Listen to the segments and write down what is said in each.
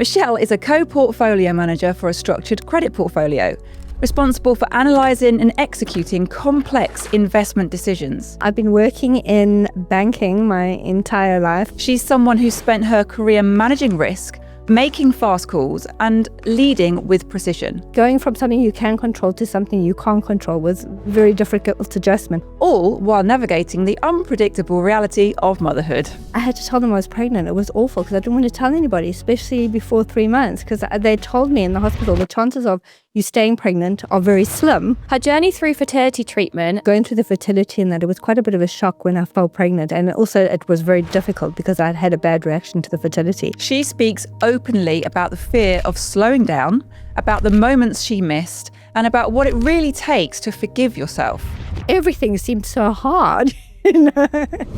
Michelle is a co-portfolio manager for a structured credit portfolio, responsible for analysing and executing complex investment decisions. I've been working in banking my entire life. She's someone who spent her career managing risk, making fast calls and leading with precision. Going from something you can control to something you can't control was very difficult adjustment. All while navigating the unpredictable reality of motherhood. I had to tell them I was pregnant. It was awful because I didn't want to tell anybody, especially before 3 months, because they told me in the hospital the chances of you staying pregnant are very slim. Her journey through fertility treatment. Going through the fertility and that, it was quite a bit of a shock when I fell pregnant, and also it was very difficult because I'd had a bad reaction to the fertility. She speaks openly about the fear of slowing down, about the moments she missed, and about what it really takes to forgive yourself. Everything seemed so hard.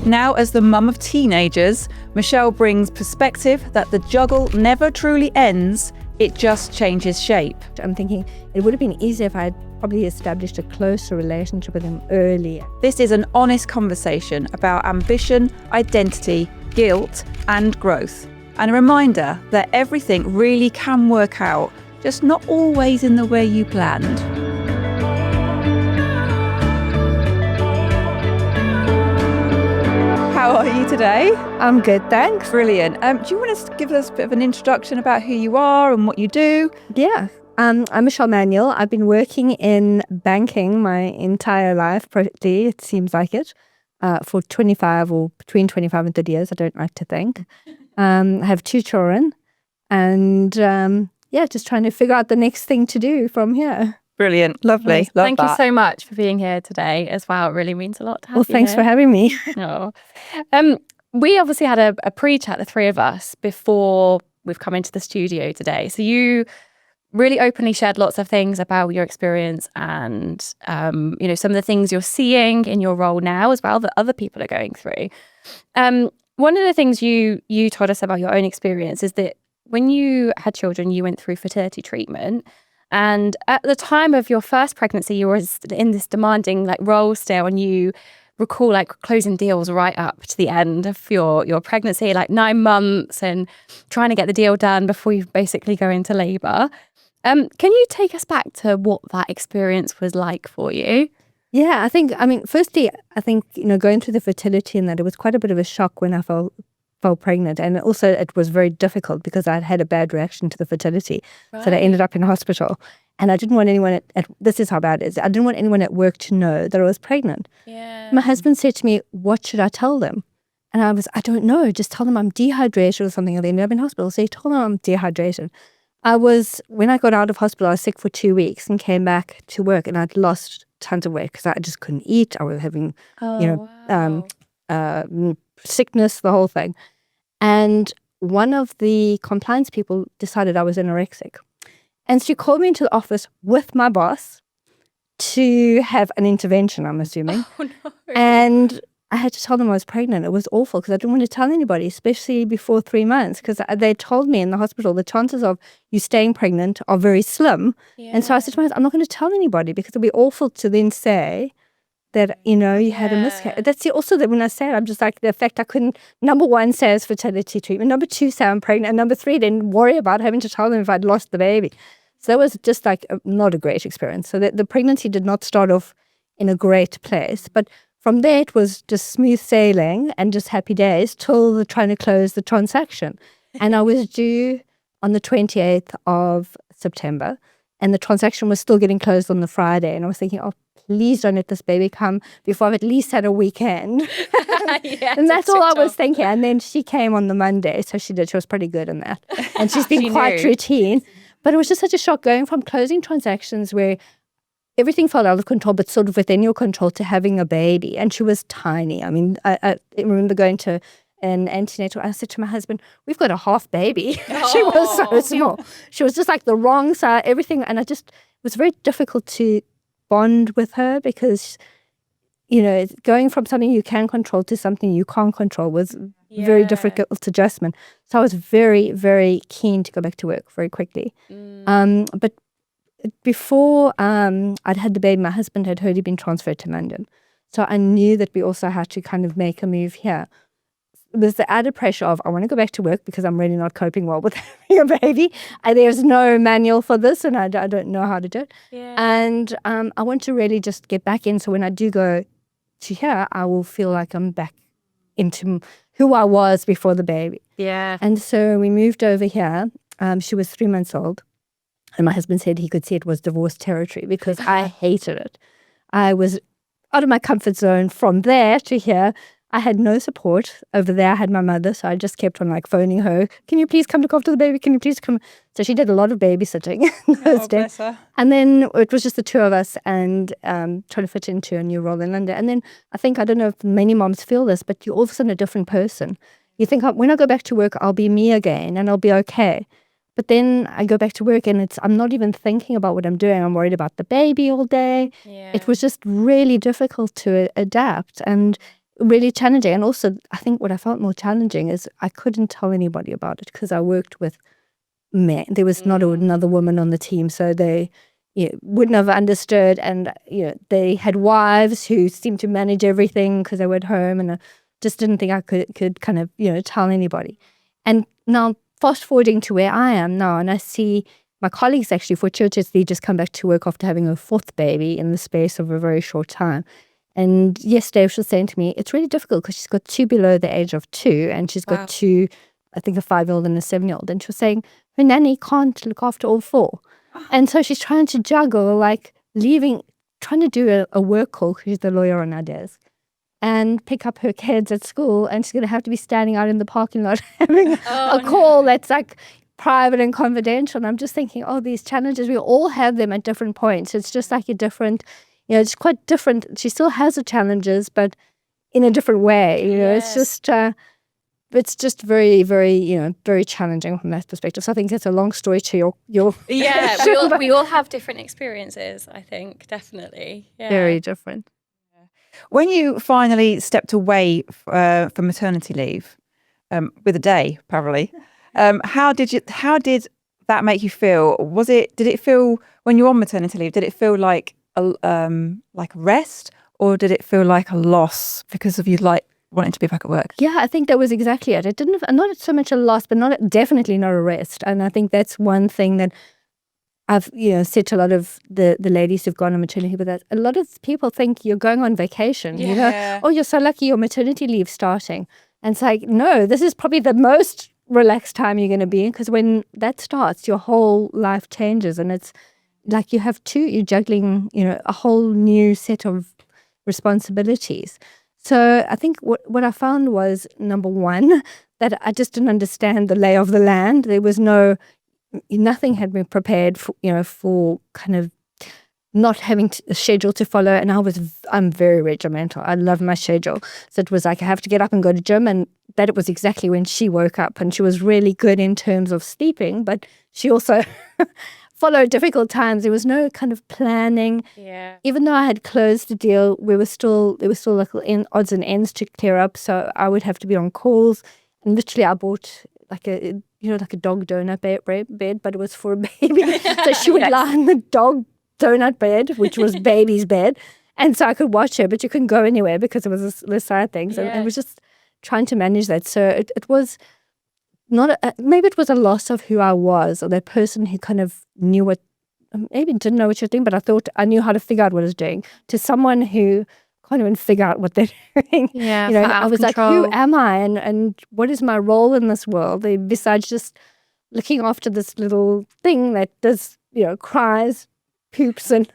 Now, as the mum of teenagers, Michelle brings perspective that the juggle never truly ends, it just changes shape. I'm thinking it would have been easier if I had probably established a closer relationship with him earlier. This is an honest conversation about ambition, identity, guilt, and growth. And a reminder that everything really can work out, just not always in the way you planned. How are you today? I'm good, thanks. Brilliant. Do you want to give us a bit of an introduction about who you are and what you do? Yeah. I'm Michelle Manuel. I've been working in banking my entire life, practically, it seems like it, for 25 or between 25 and 30 years, I don't like to think. I have 2 children and just trying to figure out the next thing to do from here. Brilliant. Lovely. Nice. Love Thank that. you so much for being here today as well. It really means a lot to have Well, you thanks here. for having me. Oh. We obviously had a pre-chat, the three of us, before we've come into the studio today. So you really openly shared lots of things about your experience and, some of the things you're seeing in your role now as well that other people are going through. One of the things you told us about your own experience is that when you had children, you went through fertility treatment. And at the time of your first pregnancy, you were in this demanding role still, and you recall closing deals right up to the end of your pregnancy, 9 months, and trying to get the deal done before you basically go into labour. Can you take us back to what that experience was like for you? Yeah, firstly, going through the fertility and that, it was quite a bit of a shock when I fell pregnant, and also it was very difficult because I'd had a bad reaction to the fertility. Right. So I ended up in hospital, and I didn't want anyone this is how bad it is. I didn't want anyone at work to know that I was pregnant. Yeah. My husband said to me, "What should I tell them?" And I don't know, just tell them I'm dehydrated or something. I ended up in hospital, so he told them I'm dehydrated. When I got out of hospital, I was sick for 2 weeks and came back to work, and I'd lost tons of weight because I just couldn't eat. I was having, sickness, the whole thing. And one of the compliance people decided I was anorexic. And she called me into the office with my boss to have an intervention, I'm assuming. Oh, no. And I had to tell them I was pregnant. It was awful because I didn't want to tell anybody, especially before 3 months, because they told me in the hospital the chances of you staying pregnant are very slim. Yeah. And so I said to myself, I'm not going to tell anybody because it'll be awful to then say that, you had a miscarriage. That's also that when I say it, I'm just the fact I couldn't, number 1, say it's fertility treatment, number 2, say I'm pregnant, and number 3, then worry about having to tell them if I'd lost the baby. So that was just not a great experience. So the pregnancy did not start off in a great place. But from there, it was just smooth sailing and just happy days till trying to close the transaction. And I was due on the 28th of September, and the transaction was still getting closed on the Friday. And I was thinking, oh, please don't let this baby come before I've at least had a weekend. And that's all I was thinking. And then she came on the Monday, so she did. She was pretty good in that. And she's been quite routine. But it was just such a shock going from closing transactions where everything felt out of control, but sort of within your control, to having a baby. And she was tiny. I remember going to an antenatal. I said to my husband, "We've got a half baby." Oh. She was so small. She was just the wrong side, everything. And it was very difficult to bond with her because, going from something you can control to something you can't control was very difficult adjustment. So I was very, very keen to go back to work very quickly. But before I'd had the baby, my husband had heard he'd been transferred to London. So I knew that we also had to kind of make a move here. was the added pressure of I want to go back to work because I'm really not coping well with having a baby. There's no manual for this, and I don't know how to do it. Yeah. And I want to really just get back in. So when I do go to here, I will feel like I'm back into who I was before the baby. Yeah. And so we moved over here. She was 3 months old. And my husband said he could see it was divorce territory because I hated it. I was out of my comfort zone from there to here. I had no support. Over there, I had my mother, so I just kept on like phoning her. Can you please come look after the baby? Can you please come? So she did a lot of babysitting those days. And then it was just the two of us and trying to fit into a new role in London. And then I don't know if many moms feel this, but you're all of a sudden a different person. You think, when I go back to work, I'll be me again and I'll be okay. But then I go back to work and I'm not even thinking about what I'm doing. I'm worried about the baby all day. Yeah. It was just really difficult to adapt and really challenging. And also, I think what I felt more challenging is I couldn't tell anybody about it because I worked with men. There was not another woman on the team, so they wouldn't have understood. And they had wives who seemed to manage everything because they were at home, and I just didn't think I could kind of tell anybody. And now fast forwarding to where I am now, and I see my colleagues actually for churches, they just come back to work after having a fourth baby in the space of a very short time. And yesterday she was saying to me, it's really difficult because she's got two below the age of 2, and she's got two, I think a 5-year-old and a 7-year-old. And she was saying her nanny can't look after all 4. And so she's trying to juggle, like trying to do a work call because she's the lawyer on our desk, and pick up her kids at school, and she's going to have to be standing out in the parking lot having a call that's like private and confidential. And I'm just thinking, these challenges, we all have them at different points. It's just like a different, it's quite different. She still has the challenges, but in a different way. Yes. It's just very, very, very challenging from that perspective. So I think it's a long story to your Yeah, we all have different experiences, I think, definitely. Yeah. Very different. When you finally stepped away from maternity leave, with a day probably, how did that make you feel? Did it feel when you're on maternity leave? Did it feel like a rest, or did it feel like a loss because of you wanting to be back at work? Yeah, I think that was exactly it. It didn't, not so much a loss, but definitely not a rest. And I think that's one thing that I've said to a lot of the ladies who've gone on maternity, but that a lot of people think you're going on vacation. Yeah. Oh, you're so lucky your maternity leave starting. And it's like, no, this is probably the most relaxed time you're going to be in, because when that starts, your whole life changes, and it's like you're juggling, a whole new set of responsibilities. So I think what I found was, number one, that I just didn't understand the lay of the land. There was nothing had been prepared for kind of not having a schedule to follow. And I'm very regimental. I love my schedule. So it was like I have to get up and go to gym, and that it was exactly when she woke up, and she was really good in terms of sleeping, but she also followed difficult times. There was no kind of planning. Yeah. Even though I had closed the deal, there were still little odds and ends to clear up. So I would have to be on calls, and literally I bought like a dog donut bed, but it was for a baby. So she would lie in the dog donut bed, which was baby's bed. And so I could watch her, but you couldn't go anywhere because it was the side things. And it was just trying to manage that. So it was not, maybe it was a loss of who I was, or that person who kind of knew maybe didn't know what she was doing, but I thought I knew how to figure out what I was doing, to someone who can't even figure out what they're doing. Yeah, I was like, who am I, and what is my role in this world, besides just looking after this little thing that does, cries, poops, and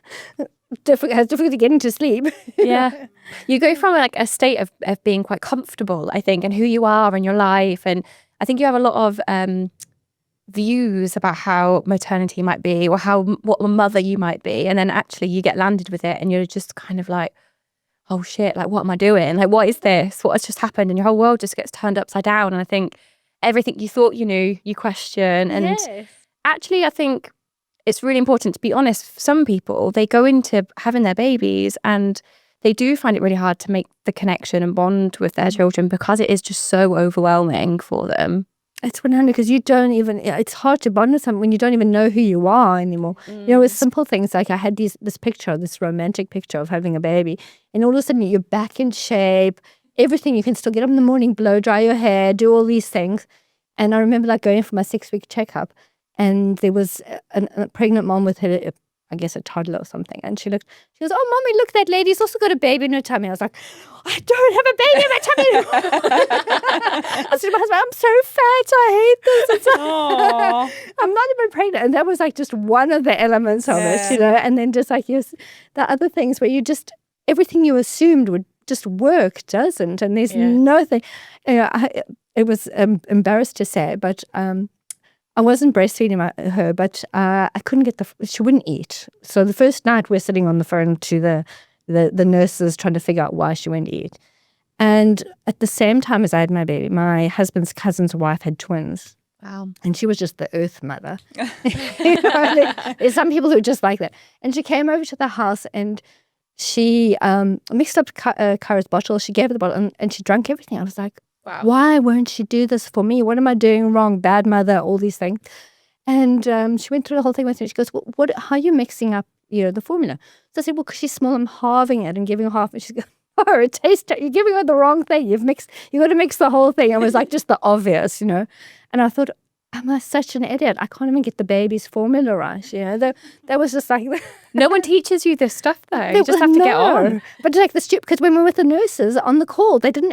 has difficulty getting to sleep. Yeah. You go from like a state of being quite comfortable, I think, and who you are in your life. And I think you have a lot of views about how maternity might be, or what a mother you might be. And then actually you get landed with it, and you're just kind of like, oh shit, like what am I doing? Like, what is this? What has just happened? And your whole world just gets turned upside down. And I think everything you thought you knew, you question. And actually, I think it's really important to be honest. For some people, they go into having their babies and they do find it really hard to make the connection and bond with their children, because it is just so overwhelming for them. It's 100, because it's hard to bond with someone when you don't even know who you are anymore. With simple things like I had this romantic picture of having a baby, and all of a sudden you're back in shape, everything. You can still get up in the morning, blow dry your hair, do all these things. And I remember like going for my 6-week checkup, and there was a pregnant mom with her, I guess a toddler or something. And she goes, oh, Mommy, look, that lady's also got a baby in her tummy. I was like, I don't have a baby in my tummy. I said to my husband, I'm so fat, I hate this. It's I'm not even pregnant. And that was like just one of the elements of it, you know. And then just like, yes, the other things where you just, everything you assumed would just work doesn't. And there's nothing, you know, it was embarrassed to say, but I wasn't breastfeeding her, but I couldn't get she wouldn't eat. So the first night we're sitting on the phone to the nurses trying to figure out why she wouldn't eat. And at the same time as I had my baby, my husband's cousin's wife had twins. Wow. And she was just the earth mother. You know, there's some people who are just like that. And she came over to the house and she mixed up Cara's bottle. She gave her the bottle and she drank everything. I was like, wow. Why won't she do this for me? What am I doing wrong? Bad mother, all these things. And she went through the whole thing with me. She goes, well, how are you mixing up, you know, the formula? So I said, well, because she's small, I'm halving it and giving her half. And she goes, oh, it tastes, you're giving her the wrong thing. You got to mix the whole thing. It was like just the obvious, you know. And I thought, am I such an idiot? I can't even get the baby's formula right, you know. That was just like... No one teaches you this stuff, though. You just have to get on. But like because when we were with the nurses on the call, they didn't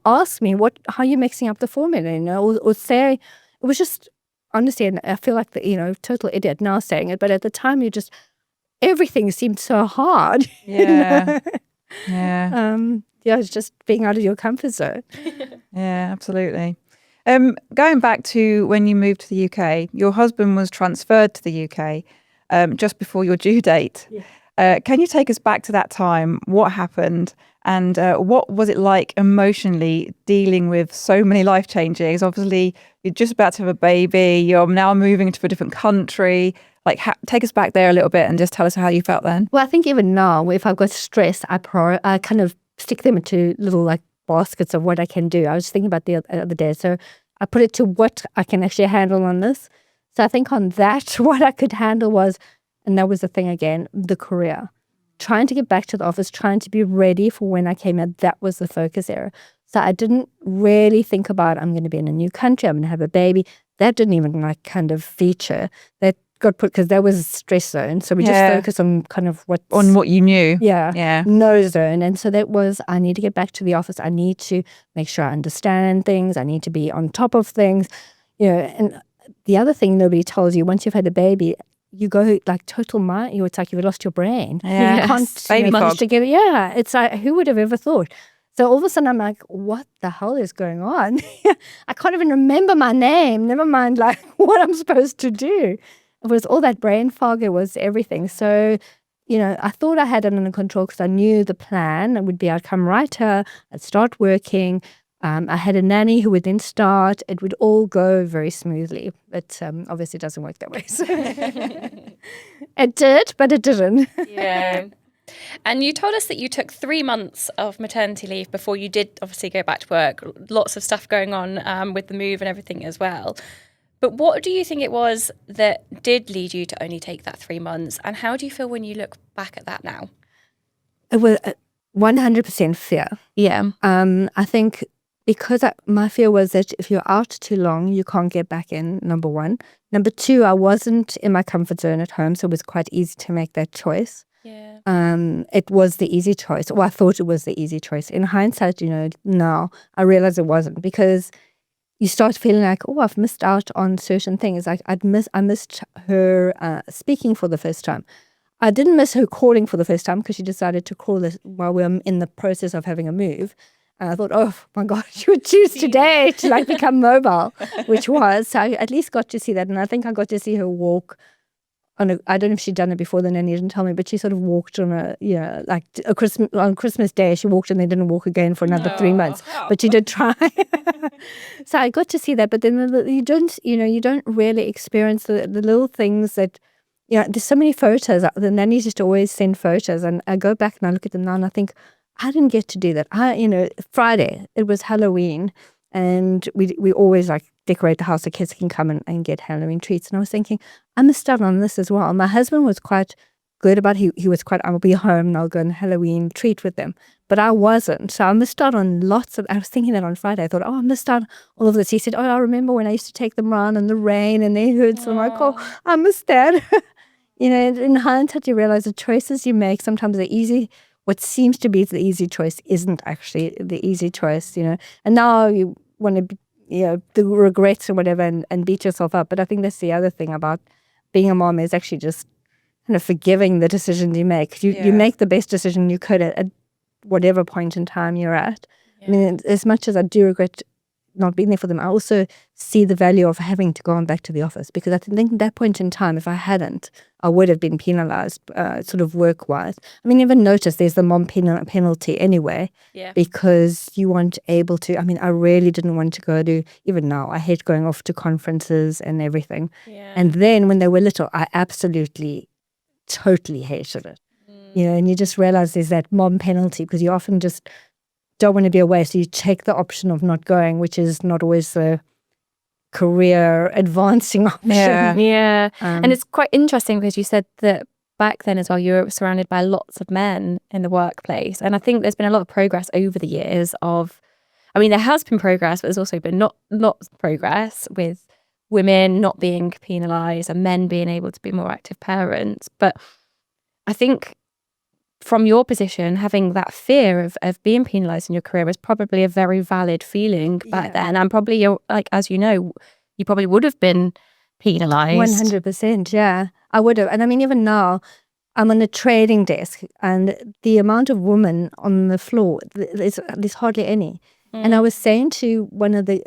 ask me how you're mixing up the formula, you know, or say, it was just, honestly, and I feel like the, you know, total idiot now saying it, but at the time everything seemed so hard. Yeah. You know? Yeah. Yeah, it's just being out of your comfort zone. Yeah, absolutely. Going back to when you moved to the UK, your husband was transferred to the UK just before your due date. Yeah. Can you take us back to that time? What happened? And what was it like emotionally dealing with so many life changes? Obviously, you're just about to have a baby. You're now moving to a different country. Like, take us back there a little bit and just tell us how you felt then. Well, I think even now, if I've got stress, I kind of stick them into little like baskets of what I can do. I was thinking about the other day. So I put it to what I can actually handle on this. So I think on that, what I could handle was, and that was the thing again, the career. Trying to get back to the office, trying to be ready for when I came out, that was the focus area. So I didn't really think about, I'm going to be in a new country, I'm going to have a baby. That didn't even like kind of feature. That got put, because that was a stress zone. So we just focused on kind of what you knew. Yeah. No zone. And so that was, I need to get back to the office. I need to make sure I understand things. I need to be on top of things. You know, and the other thing nobody tells you, once you've had a baby, you go like total mind. It's like you've lost your brain. Yeah. You can't Baby fog. together. Yeah. It's like, who would have ever thought? So all of a sudden I'm like, what the hell is going on? I can't even remember my name. Never mind like what I'm supposed to do. It was all that brain fog. It was everything. So, you know, I thought I had it under control because I knew the plan. It would be I'd come right here, I'd start working. I had a nanny who would then start. It would all go very smoothly. But obviously it doesn't work that way. So. It did, but it didn't. Yeah. And you told us that you took 3 months of maternity leave before you did obviously go back to work. Lots of stuff going on with the move and everything as well. But what do you think it was that did lead you to only take that 3 months? And how do you feel when you look back at that now? It was 100% fear. Yeah. I think because my fear was that if you're out too long, you can't get back in, number one. Number two, I wasn't in my comfort zone at home, so it was quite easy to make that choice. Yeah. It was the easy choice. Well, I thought it was the easy choice. In hindsight, you know, now I realize it wasn't, because you start feeling like, oh, I've missed out on certain things. Like I missed her speaking for the first time. I didn't miss her calling for the first time because she decided to call this while we were in the process of having a move. And I thought, oh my God, she would choose today to like become mobile, which was, so I at least got to see that. And I think I got to see her walk I don't know if she'd done it before, the nanny didn't tell me, but she sort of walked on on Christmas Day, she walked and they didn't walk again for another 3 months, but she did try. So I got to see that, but then you don't really experience the little things that, there's so many photos. The nannies used to always send photos, and I go back and I look at them now and I think, I didn't get to do that. Friday, it was Halloween, and we always like decorate the house so kids can come and get Halloween treats. And I was thinking, I missed out on this as well. My husband was quite good about it. He was quite, I'll be home and I'll go on Halloween treat with them. But I wasn't. So I missed out on I was thinking that on Friday. I thought, I missed out all of this. He said, I remember when I used to take them around in the rain and they heard. So I'm like, I missed that. In hindsight, you realize the choices you make, sometimes what seems to be the easy choice isn't actually the easy choice, And now you want to be, the regrets or whatever and beat yourself up. But I think that's the other thing about being a mom is actually just kind of forgiving the decisions you make. You make the best decision you could at whatever point in time you're at. I mean, as much as I do regret not being there for them, I also see the value of having to go on back to the office, because I think at that point in time, if I hadn't, I would have been penalized sort of work-wise. I mean, even notice there's the mom penalty anyway, because you weren't able to. I mean, I really didn't want to go to, even now, I hate going off to conferences and everything. And then when they were little, I absolutely, totally hated it. And you just realize there's that mom penalty, because you often just don't want to be away, so you take the option of not going, which is not always the career advancing option. And it's quite interesting because you said that back then as well, you were surrounded by lots of men in the workplace, and I think there's been a lot of progress over the years there has been progress, but there's also been not lots of progress with women not being penalised and men being able to be more active parents. But I think from your position, having that fear of being penalised in your career was probably a very valid feeling back then. And probably, you probably would have been penalised. 100%, yeah. I would have. And I mean, even now, I'm on a trading desk, and the amount of women on the floor, there's hardly any. And I was saying to one of the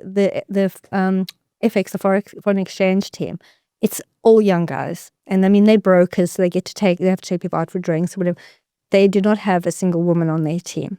FX, the foreign exchange team, it's all young guys. And I mean, they're brokers, so they have to take people out for drinks or whatever. They do not have a single woman on their team.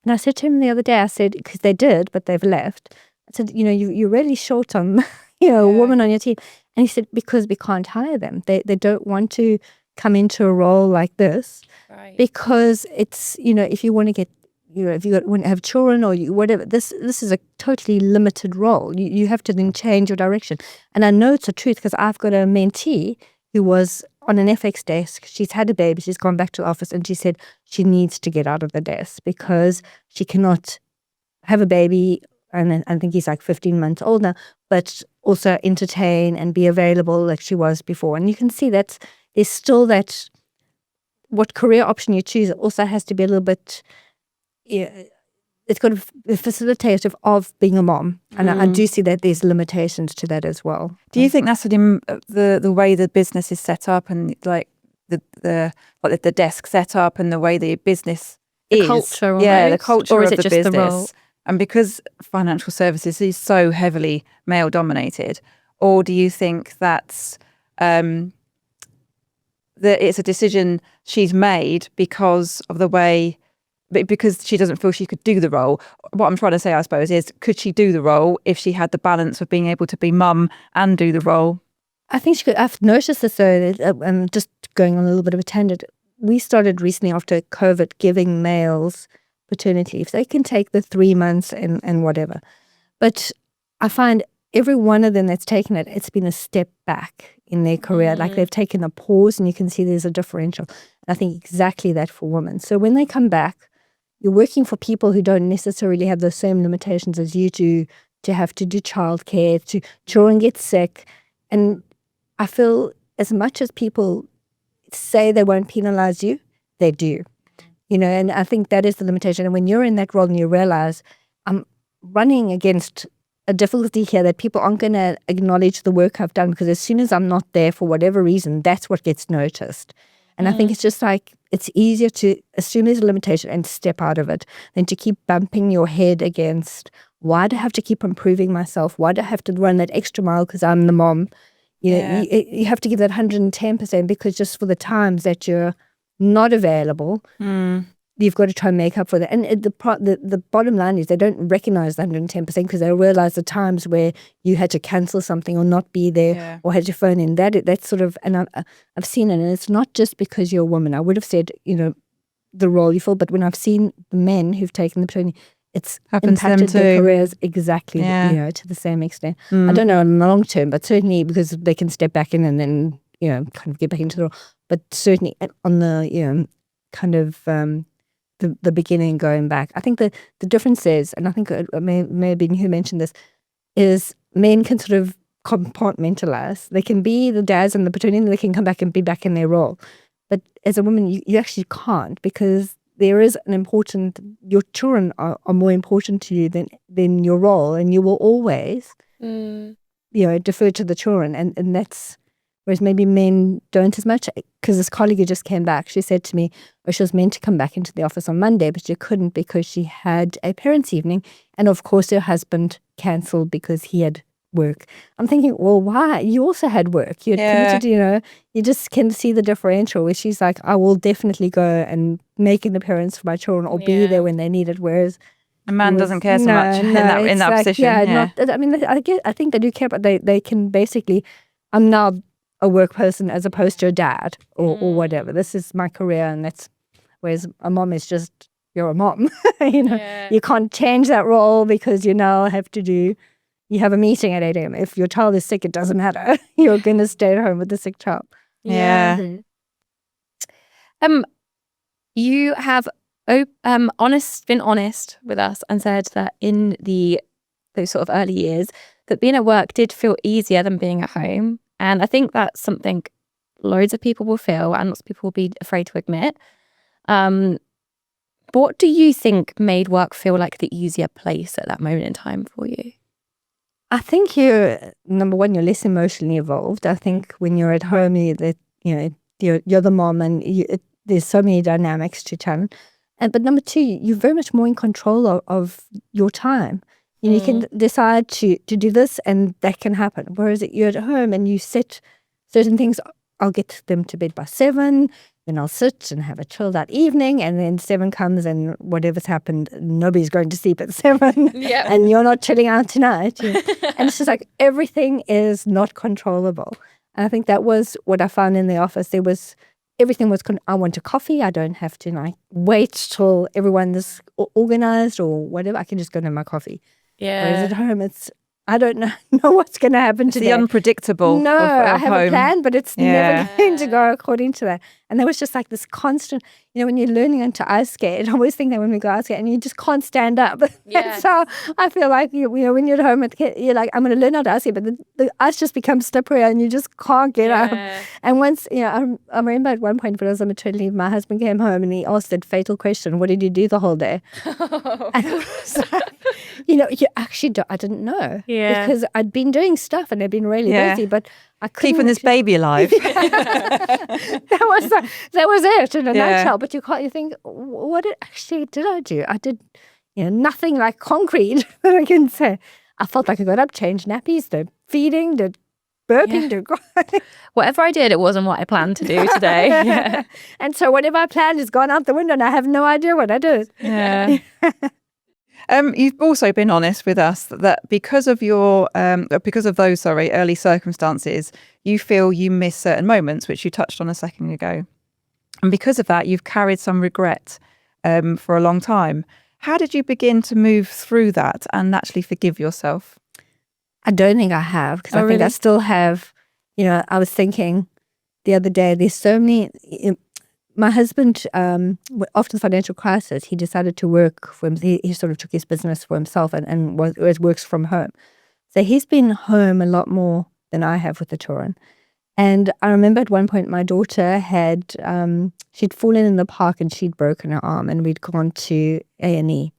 And I said to him the other day, I said, because they did, but they've left. I said, you're really short on, a woman on your team. And he said, because we can't hire them. They don't want to come into a role like this. Right. Because it's, if you want to get, if you want to have children or whatever, this is a totally limited role. You have to then change your direction. And I know it's the truth, because I've got a mentee who was on an FX desk. She's had a baby. She's gone back to the office, and she said she needs to get out of the desk because she cannot have a baby. And I think he's like 15 months old now, but also entertain and be available like she was before. And you can see that there's still that, what career option you choose, it also has to be a little bit, it's got to be facilitative of being a mom. And I do see that there's limitations to that as well. Do you think that's the way the business is set up, and like the desk set up, and the way the business is? Culture, almost. The culture or is of it the just business. the role? And because financial services is so heavily male dominated, or do you think that's that it's a decision she's made because of the way, because she doesn't feel she could do the role? What I'm trying to say, I suppose, is could she do the role if she had the balance of being able to be mum and do the role? I think she could. I've noticed this, though, I'm just going on a little bit of a tangent. We started recently after COVID giving males paternity leave. They can take the 3 months and whatever. But I find every one of them that's taken it, it's been a step back in their career. Like they've taken a pause, and you can see there's a differential. And I think exactly that for women. So when they come back, you're working for people who don't necessarily have the same limitations as you do, to have to do childcare, to children get sick. And I feel as much as people say they won't penalize you, they do. And I think that is the limitation. And when you're in that role and you realize I'm running against a difficulty here, that people aren't going to acknowledge the work I've done, because as soon as I'm not there for whatever reason, that's what gets noticed. And I think it's just like, it's easier to assume there's a limitation and step out of it than to keep bumping your head against, why do I have to keep improving myself? Why do I have to run that extra mile because I'm the mom? You have to give that 110%, because just for the times that you're not available, you've got to try and make up for that. And the bottom line is they don't recognize the 110% because they realize the times where you had to cancel something or not be there or had to phone in. That's sort of, and I've seen it, and it's not just because you're a woman. I would have said, the role you fill, but when I've seen the men who've taken the training, it's impacted their careers exactly, to the same extent. I don't know in the long term, but certainly because they can step back in and then kind of get back into the role. But certainly on the, kind of the beginning going back, I think the difference is, and I think it may have been who mentioned this, is men can sort of compartmentalize. They can be the dads and the paternity, and they can come back and be back in their role. But as a woman, you actually can't, because there is your children are more important to you than your role, and you will always, defer to the children. And that's, whereas maybe men don't as much. Because this colleague who just came back, she said to me, she was meant to come back into the office on Monday, but she couldn't because she had a parents' evening. And of course, her husband cancelled because he had work. I'm thinking, well, why? You also had work. You had committed, you just can see the differential where she's like, I will definitely go and make an appearance for my children or be there when they need it. Whereas a man doesn't care so much in that position. I think they do care, but they can basically, I'm now a work person as opposed to a dad or whatever. This is my career, and that's, whereas a mom is just, you're a mom. You can't change that role because you now have to you have a meeting at 8 a.m. If your child is sick, it doesn't matter. You're going to stay at home with the sick child. Yeah. You have been honest with us and said that in those sort of early years, that being at work did feel easier than being at home. And I think that's something loads of people will feel and lots of people will be afraid to admit. What do you think made work feel like the easier place at that moment in time for you? I think number one, you're less emotionally involved. I think when you're at home, you're the mom, and there's so many dynamics to challenge. But number two, you're very much more in control of your time. You can decide to do this, and that can happen. Whereas you're at home and you set certain things. I'll get them to bed by 7. Then I'll sit and have a chilled out evening, and then 7 comes and whatever's happened, nobody's going to sleep at 7. Yep. And you're not chilling out tonight. And it's just like everything is not controllable. And I think that was what I found in the office. Everything was, I want a coffee. I don't have to wait till everyone is organized or whatever. I can just go and have my coffee. Yeah. Whereas at home, I don't know what's going to happen today. The unpredictable. No, I have home. a plan, but it's never going to go according to that. And there was just like this constant, when you're learning to ice skate, I always think that when we go ice skate and you just can't stand up. Yeah. And so I feel like, when you're at home, you're like, I'm going to learn how to ice skate, but the ice just becomes slippery and you just can't get up. And once, I remember at one point when I was on maternity leave, my husband came home and he asked that fatal question, what did you do the whole day? And I was like, you actually I didn't know. Yeah. Because I'd been doing stuff and I'd been really busy, but I couldn't. Keeping this baby alive. That was it in a nutshell. But you think, what did I do? I did, nothing like concrete that I can say. I felt like I got up, changed nappies, the feeding, the burping, the whatever I did, it wasn't what I planned to do today. Yeah. And so whatever I planned has gone out the window and I have no idea what I did. Yeah. You've also been honest with us that because of those early circumstances, you feel you miss certain moments, which you touched on a second ago. And because of that, you've carried some regret for a long time. How did you begin to move through that and actually forgive yourself? I don't think I have, because I think I still have, I was thinking the other day, there's so many, my husband, after the financial crisis, he decided to work for him. He sort of took his business for himself and works from home. So he's been home a lot more than I have with the children. And I remember at one point my daughter she'd fallen in the park and she'd broken her arm, and we'd gone to A&E.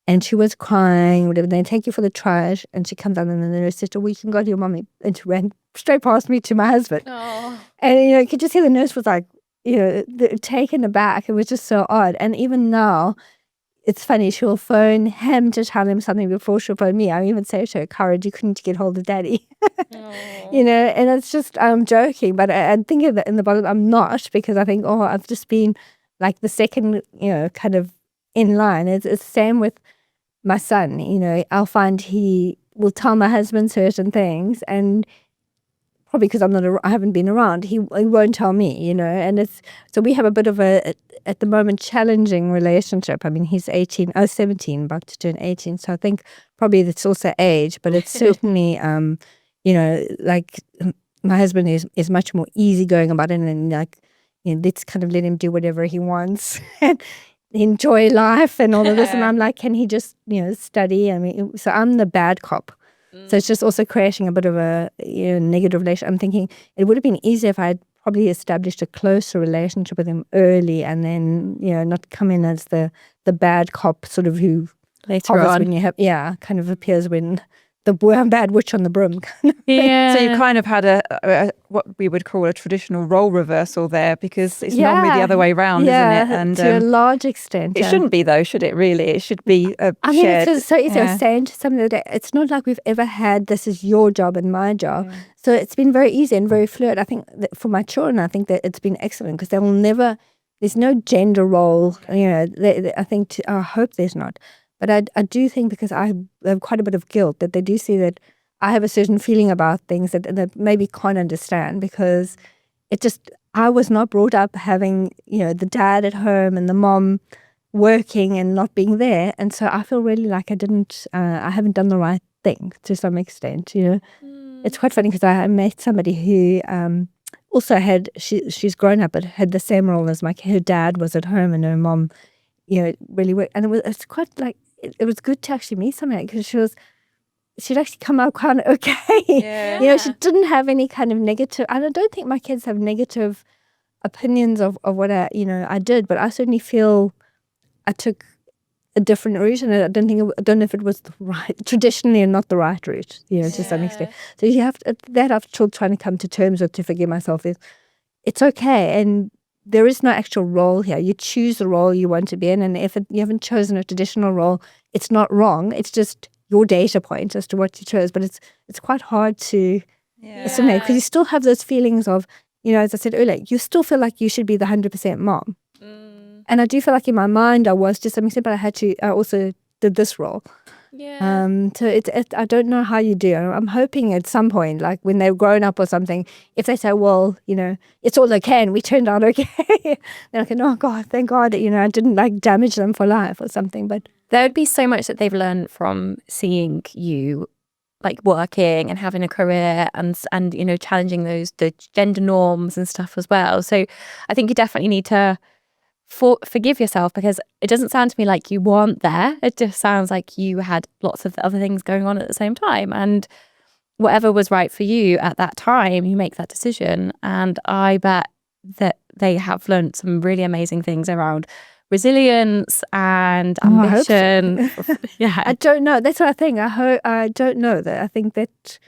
And she was crying, whatever. They take you for the triage, and she comes out and the nurse said, well, you can go to your mommy. And she ran straight past me to my husband. Oh. And, you could just hear the nurse was like, taken aback. It was just so odd. And even now, it's funny, she'll phone him to tell him something before she'll phone me. I even say to her, courage, you couldn't get hold of daddy. And it's just, I'm joking, but I think in the bottom, I'm not, because I think, I've just been like the second, kind of in line. It's the same with my son. I'll find he will tell my husband certain things, and probably because I haven't been around, he won't tell me, and so we have a bit of a, at the moment, challenging relationship. I mean, he's 17, about to turn 18. So I think probably it's also age, but it's certainly, like my husband is much more easygoing about it, and like, let's kind of let him do whatever he wants and enjoy life and all of this. And I'm like, can he just study? I mean, so I'm the bad cop. So it's just also creating a bit of a negative relation. I'm thinking it would have been easier if I had probably established a closer relationship with him early, and then not come in as the bad cop sort of who later hovers on. when you have kind of appears when the bad witch on the broom. Yeah. So you kind of had a what we would call a traditional role reversal there, because it's normally the other way around, isn't it? And to a large extent. it shouldn't be though, should it? Really, it should be I mean, shared. it's so easy. I Yeah. was saying to somebody the other day, it's not like we've ever had this is your job and my job. So it's been very easy and very fluid. I think that for my children, I think that it's been excellent because they will never. There's no gender role. I think I hope there's not. But I do think, because I have quite a bit of guilt, that they do see that I have a certain feeling about things that maybe can't understand, because I was not brought up having, the dad at home and the mom working and not being there. And so I feel really like I haven't done the right thing to some extent, It's quite funny because I met somebody who also she's grown up but had the same role as her dad was at home and her mom, really worked. And it's quite like, it was good to actually meet somebody, because she'd actually come out kind of okay. Yeah. She didn't have any kind of negative, and I don't think my kids have negative opinions of what I did, but I certainly feel I took a different route, and I don't know if it was the right, traditionally and not the right route, to some extent. So you have to, that I've still trying to come to terms with, to forgive myself, is it's okay, and there is no actual role here. You choose the role you want to be in, and if you haven't chosen a traditional role, it's not wrong. It's just your data point as to what you chose. But it's quite hard to assimilate, because you still have those feelings of, as I said earlier, you still feel like you should be the 100% mom. And I do feel like in my mind I was, to some extent, but I also did this role. So I don't know how you do. I'm hoping at some point, like when they've grown up or something, if they say, well, it's all okay and we turned out okay, then I can, oh God, thank God that, I didn't like damage them for life or something. But there would be so much that they've learned from seeing you like working and having a career and challenging the gender norms and stuff as well. So I think you definitely need to forgive yourself, because it doesn't sound to me like you weren't there. It just sounds like you had lots of other things going on at the same time, and whatever was right for you at that time, you make that decision. And I bet that they have learned some really amazing things around resilience and ambition. Yeah, I don't know. That's what I think. I don't know that. I think that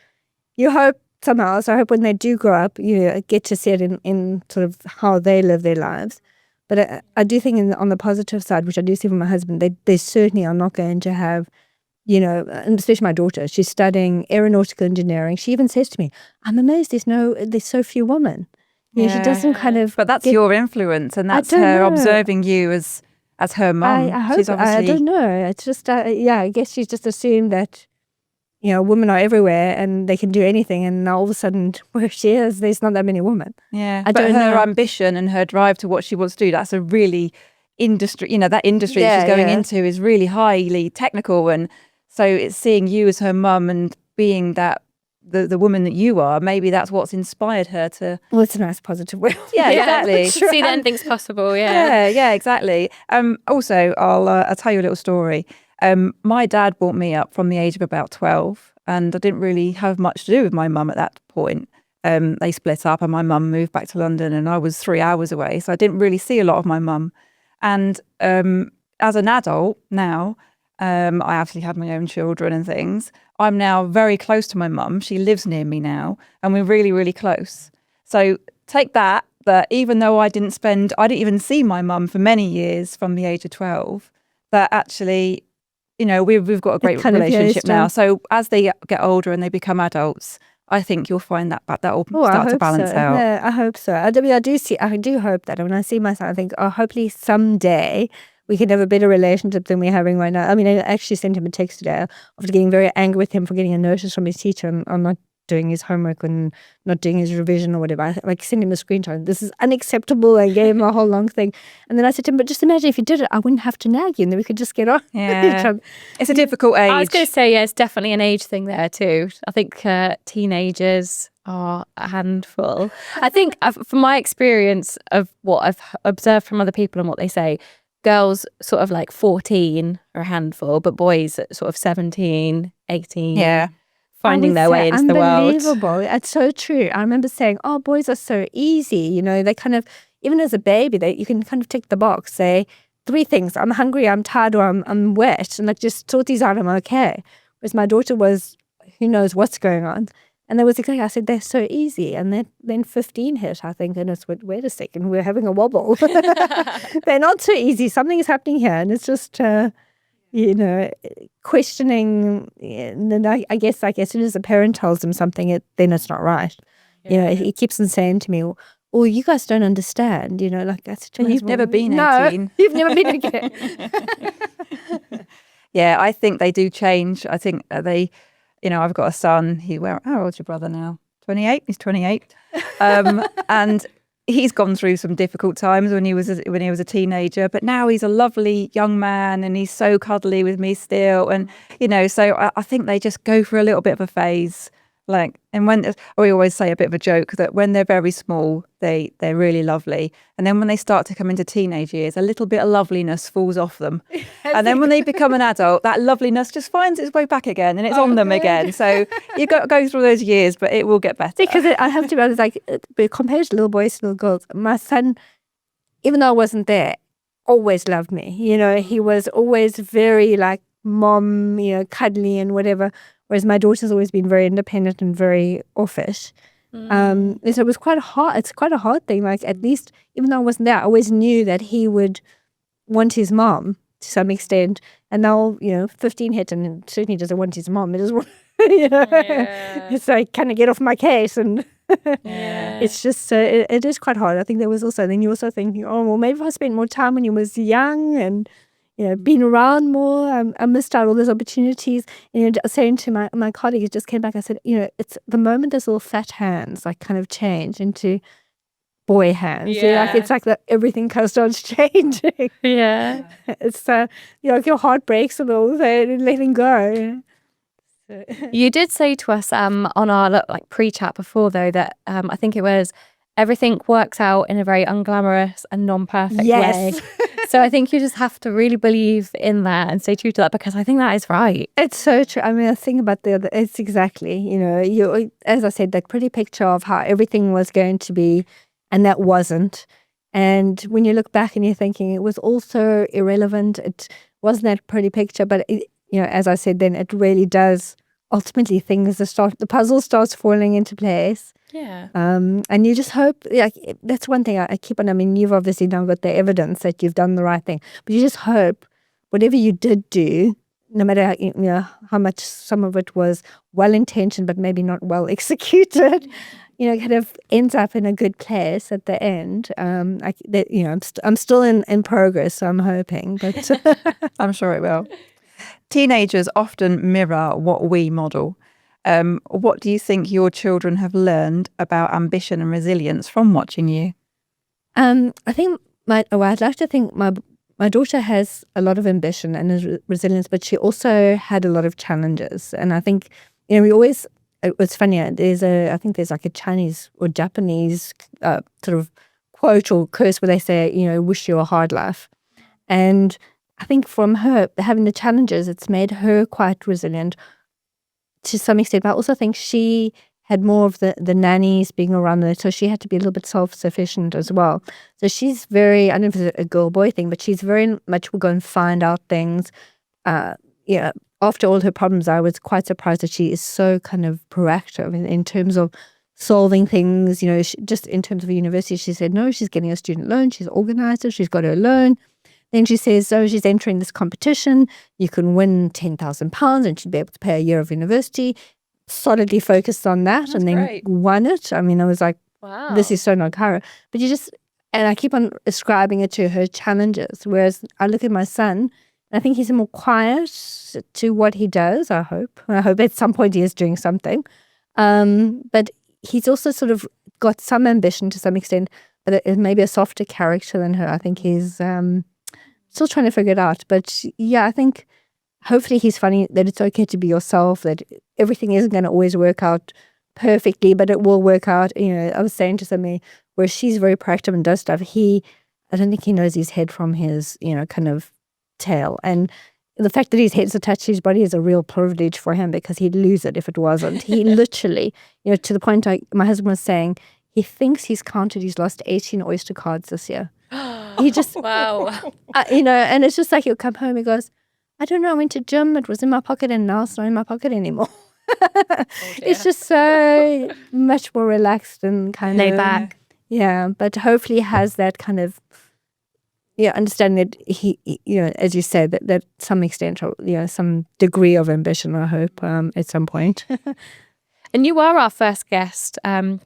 you hope somehow. So I hope when they do grow up, you get to see it in sort of how they live their lives. But I do think on the positive side, which I do see from my husband, they certainly are not going to have, and especially my daughter, she's studying aeronautical engineering. She even says to me, I'm amazed there's so few women. She doesn't kind of... But that's your influence, and that's her observing you as her mum. I hope, She's obviously... I don't know. It's just, I guess she's just assumed that, women are everywhere and they can do anything, and now all of a sudden where she is, there's not that many women. Yeah, I but don't her know. ambition and her drive to what she wants to do, that's a really industry, that industry that she's going into is really highly technical, and so it's seeing you as her mum and being that the woman that you are, maybe that's what's inspired her to... Well, it's a nice positive way. Yeah, exactly. See that anything's possible. Yeah, exactly. Also, I'll tell you a little story. My dad brought me up from the age of about 12, and I didn't really have much to do with my mum at that point. They split up and my mum moved back to London, and I was 3 hours away, so I didn't really see a lot of my mum. And as an adult now, I actually had my own children and things. I'm now very close to my mum. She lives near me now, and we're really, really close. So take that even though I didn't even see my mum for many years from the age of 12, that actually... we've got a great relationship now. So as they get older and they become adults, I think you'll find that will start to balance out. Yeah, I hope so. I do hope that. When I see my son, I think, hopefully someday we can have a better relationship than we're having right now. I mean, I actually sent him a text today after getting very angry with him for getting a notice from his teacher on not doing his homework and not doing his revision or whatever. I sent him a screenshot. This is unacceptable. I gave him a whole long thing. And then I said to him, but just imagine if you did it, I wouldn't have to nag you and then we could just get on. Yeah. It's a difficult age. I was going to say, it's definitely an age thing there too. I think teenagers are a handful. I think from my experience of what I've observed from other people and what they say, girls sort of like 14 are a handful, but boys at sort of 17, 18, Yeah. finding their way into the world. Unbelievable. It's so true. I remember saying, oh, boys are so easy. You know, they kind of, even as a baby, you can kind of tick the box, say 3 things. I'm hungry, I'm tired, or I'm wet. And like, just sort these out, I'm okay. Whereas my daughter was, who knows what's going on. And there was exactly, I said, they're so easy. And then 15 hit, I think, and it's, wait a second, we're having a wobble. They're not so easy. Something is happening here. And it's just, you know, questioning. And then I guess, like, as soon as a parent tells them something, then it's not right. You know, he keeps on saying to me, oh, you guys don't understand. You know, like, that's Well, you've never been 18. No, you've never been again. Yeah, I think they do change. I think they, you know, I've got a son. How old's your brother now? 28. He's 28, and he's gone through some difficult times when he was a teenager. But now he's a lovely young man, and he's so cuddly with me still. And you know, so I think they just go through a little bit of a phase. Like, and we always say a bit of a joke that when they're very small, they're really lovely, and then when they start to come into teenage years, a little bit of loveliness falls off them, and then when they become an adult, that loveliness just finds its way back again, and it's on them again. So you got to go through those years, but it will get better. Because I have to be honest, like, compared to little boys to little girls, my son, even though I wasn't there, always loved me. You know, he was always very like mom, you know, cuddly and whatever. Whereas my daughter's always been very independent and very offish. So it was quite hard. It's quite a hard thing. Like, at least, even though I wasn't there, I always knew that he would want his mom to some extent. And now, you know, 15 hit and certainly doesn't want his mom. It just, you know, it's like, kind of get off my case. And it's just, it is quite hard. I think there was also, then you also thinking, oh, well, maybe if I spent more time when he was young and, you know, been around more, I missed out all those opportunities. And, you know, saying to my colleague who just came back, I said, you know, it's the moment those little fat hands like kind of change into boy hands. You know, like, it's like that everything kind of starts changing. Yeah. It's you know, like your heart breaks and all that, and letting go. You did say to us on our like pre-chat before, though, that I think it was everything works out in a very unglamorous and non-perfect way. So I think you just have to really believe in that and stay true to that, because I think that is right. It's so true. I mean, the thing about it's exactly, you know, you, as I said, that pretty picture of how everything was going to be, and that wasn't. And when you look back and you're thinking it was also irrelevant, it wasn't that pretty picture, but it, you know, as I said, then it really does. Ultimately, the puzzle starts falling into place. Yeah. And you just hope, like, that's one thing I keep on. I mean, you've obviously now got the evidence that you've done the right thing, but you just hope whatever you did do, no matter how, you know, how much some of it was well intentioned but maybe not well executed, you know, kind of ends up in a good place at the end. You know, I'm still in progress, so I'm hoping, but I'm sure it will. Teenagers often mirror what we model. What do you think your children have learned about ambition and resilience from watching you? I think I'd like to think my daughter has a lot of ambition and resilience, but she also had a lot of challenges. And I think, you know, it's funny, I think there's like a Chinese or Japanese sort of quote or curse where they say, you know, wish you a hard life. And I think from her, having the challenges, it's made her quite resilient to some extent. But I also think she had more of the nannies being around her, so she had to be a little bit self-sufficient as well. So she's very, I don't know if it's a girl-boy thing, but she's very much will go and find out things. Yeah, after all her problems, I was quite surprised that she is so kind of proactive in terms of solving things. You know, just in terms of university, she said, no, she's getting a student loan. She's organized it. She's got her loan. Then she says, oh, she's entering this competition. You can win £10,000 and she'd be able to pay a year of university. Solidly focused on that. That's and then great. Won it. I mean, I was like, wow, this is so not Cara. But and I keep on ascribing it to her challenges. Whereas I look at my son, and I think he's more quiet to what he does, I hope. I hope at some point he is doing something. But he's also sort of got some ambition to some extent, but it may be a softer character than her. I think he's still trying to figure it out. But yeah, I think hopefully he's finding that it's okay to be yourself, that everything isn't going to always work out perfectly, but it will work out. I was saying to somebody where she's very proactive and does stuff. I don't think he knows his head from his, kind of tail. And the fact that his head's attached to his body is a real privilege for him because he'd lose it if it wasn't. He literally, to the point my husband was saying, he thinks he's counted, he's lost 18 Oyster cards this year. He just, Wow. And it's just like he'll come home, he goes, I don't know, I went to gym, it was in my pocket and now it's not in my pocket anymore. It's just so much more relaxed and kind Laid of back. Yeah, but hopefully has that kind of understanding that he as you said, that some extent, or some degree of ambition, I hope, at some point. And you are our first guest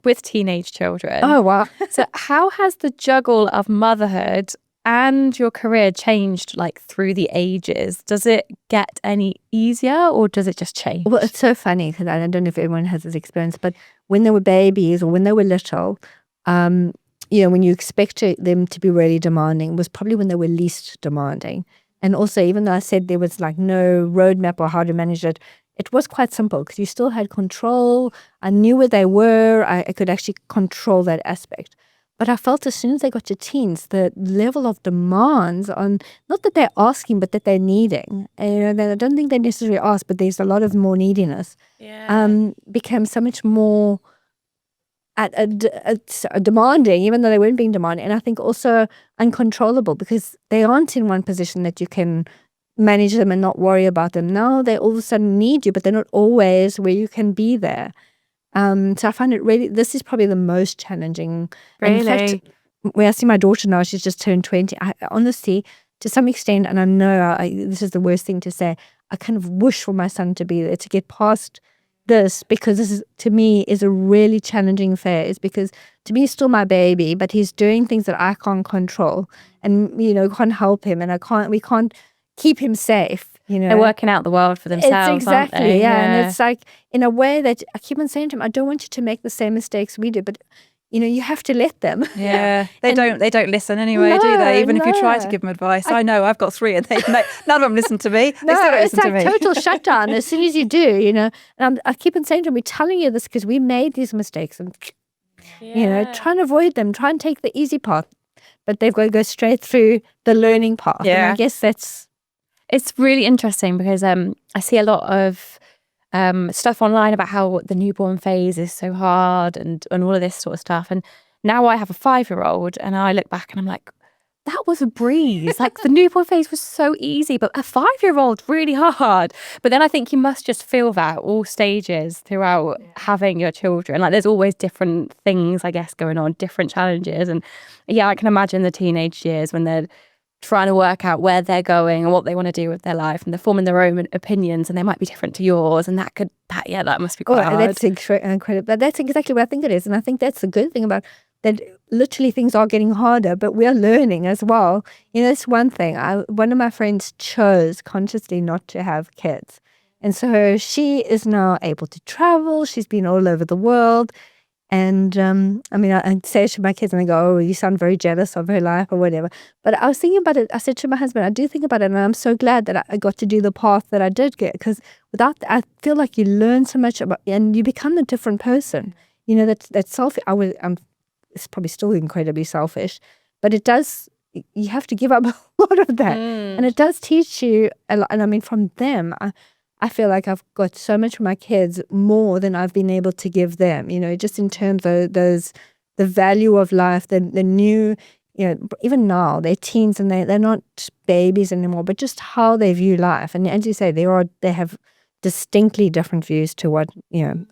with teenage children. Oh wow. So how has the juggle of motherhood and your career changed like through the ages? Does it get any easier or does it just change? Well, it's so funny because I don't know if everyone has this experience, but when they were babies or when they were little, when you expect them to be really demanding was probably when they were least demanding. And also, even though I said there was like no roadmap or how to manage it, it was quite simple because you still had control. I knew where they were. I could actually control that aspect. But I felt as soon as they got to teens, the level of demands on, not that they're asking, but that they're needing. And, I don't think they necessarily ask, but there's a lot of more neediness. Became so much more demanding, even though they weren't being demanding. And I think also uncontrollable because they aren't in one position that you can manage them and not worry about them. Now they all of a sudden need you, but they're not always where you can be there. So I find it really, this is probably the most challenging. Really? And in fact, when I see my daughter now, she's just turned 20. I honestly, to some extent, and I know this is the worst thing to say, I kind of wish for my son to be there, to get past this, because this is, to me, is a really challenging phase, because to me he's still my baby, but he's doing things that I can't control and, can't help him, and we can't keep him safe. They're working out the world for themselves, It's exactly, aren't they? And it's like, in a way that I keep on saying to him, I don't want you to make the same mistakes we do, but you have to let them. Yeah, they don't listen anyway, do they? Even if you try to give them advice. I know, I've got 3 and none of them listen to me. They still don't listen to me. It's like total shutdown as soon as you do, And I keep on saying to them, we're telling you this because we made these mistakes and, try and avoid them, try and take the easy path, but they've got to go straight through the learning path. Yeah. And I guess it's really interesting because I see a lot of stuff online about how the newborn phase is so hard and all of this sort of stuff. And now I have a 5-year-old and I look back and I'm like, that was a breeze. Like the newborn phase was so easy, but a 5-year-old really hard. But then I think you must just feel that all stages throughout having your children. Like there's always different things, I guess, going on, different challenges. And yeah, I can imagine the teenage years when they're trying to work out where they're going and what they want to do with their life, and they're forming their own opinions, and they might be different to yours, and that must be quite hard. That's incredible. But that's exactly what I think it is, and I think that's the good thing about that. Literally, things are getting harder, but we are learning as well. It's one thing. One of my friends chose consciously not to have kids, and so she is now able to travel. She's been all over the world. And I say it to my kids and I go, oh, you sound very jealous of her life or whatever. But I was thinking about it. I said to my husband, I do think about it, and I'm so glad that I got to do the path that I did get, because without that, I feel like you learn so much about, and you become a different person. That selfish. It's probably still incredibly selfish, but it does. You have to give up a lot of that, and it does teach you a lot. And from them, I feel like I've got so much from my kids more than I've been able to give them, just in terms of the value of life, the new, even now they're teens and they're not babies anymore, but just how they view life. And as you say, they have distinctly different views to what,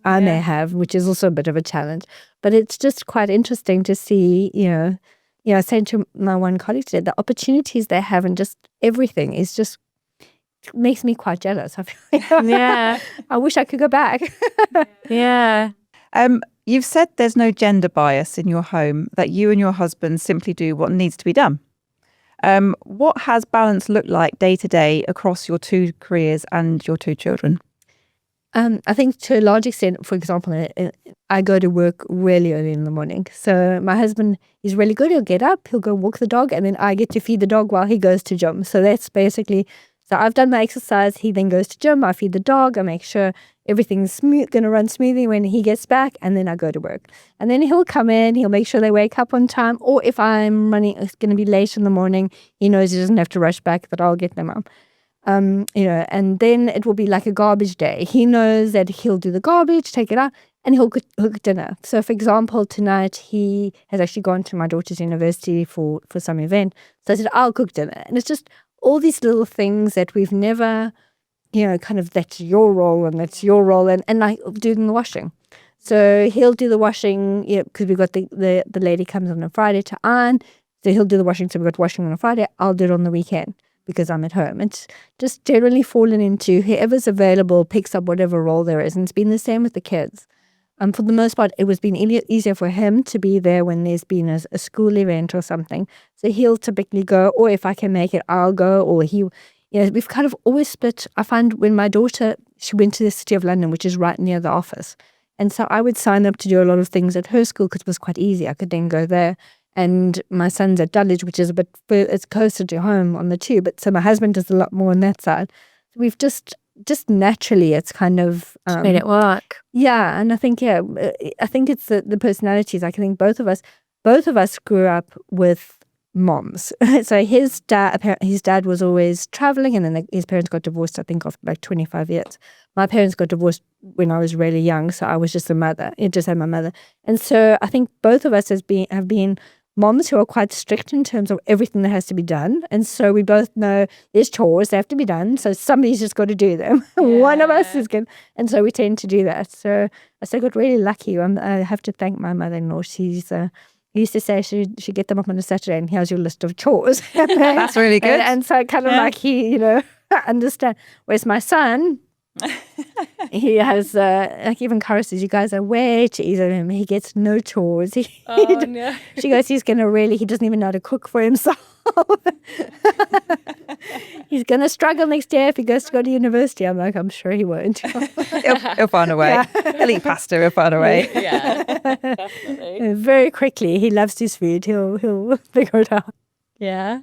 I may have, which is also a bit of a challenge. But it's just quite interesting to see, I said to my one colleague today, the opportunities they have and just everything is just makes me quite jealous. Yeah. I wish I could go back. Yeah. You've said there's no gender bias in your home, that you and your husband simply do what needs to be done. What has balance looked like day to day across your 2 careers and your 2 children? I think to a large extent, for example, I go to work really early in the morning. So my husband is really good. He'll get up, he'll go walk the dog, and then I get to feed the dog while he goes to gym. So that's basically So I've done my exercise. He then goes to gym. I feed the dog. I make sure everything's smooth, going to run smoothly when he gets back. And then I go to work. And then he'll come in. He'll make sure they wake up on time. Or if I'm running, it's going to be late in the morning, he knows he doesn't have to rush back, that I'll get them up. And then it will be like a garbage day. He knows that he'll do the garbage, take it out, and he'll cook dinner. So, for example, tonight he has actually gone to my daughter's university for some event. So I said, I'll cook dinner. And it's just all these little things that we've never, kind of, that's your role and that's your role, and I do the washing. So he'll do the washing, because we've got the lady comes on a Friday to iron. So he'll do the washing. So we've got washing on a Friday. I'll do it on the weekend, because I'm at home. It's just generally fallen into whoever's available picks up whatever role there is. And it's been the same with the kids. For the most part, it was been easier for him to be there when there's been a school event or something. So he'll typically go, or if I can make it, I'll go. Or we've kind of always split. I find when my daughter, she went to the City of London, which is right near the office. And so I would sign up to do a lot of things at her school because it was quite easy. I could then go there. And my son's at Dulwich, which is it's closer to home on the tube. But so my husband does a lot more on that side. We've just naturally, it's kind of made it work. Yeah, and I think it's the personalities. I think both of us grew up with moms. So his dad was always traveling, and then his parents got divorced, I think, after like 25 years. My parents got divorced when I was really young, so I was just a mother. It just had my mother. And so I think both of us have been moms who are quite strict in terms of everything that has to be done. And so we both know there's chores that have to be done. So somebody's just got to do them. Yeah. One of us is going, and so we tend to do that. So I got really lucky. I have to thank my mother-in-law. He used to say she'd get them up on a Saturday and here's your list of chores. That's really good. And so kind of like he, understand. Whereas my son, he has like even Cara says, you guys are way too easy on him. He gets no chores. No. She goes, he doesn't even know how to cook for himself. He's gonna struggle next year if he goes to go to university. I'm like, I'm sure he won't. he'll find a way. Yeah. He'll eat pasta. He'll find a way. Yeah, definitely. Very quickly, he loves his food. He'll figure it out. Yeah.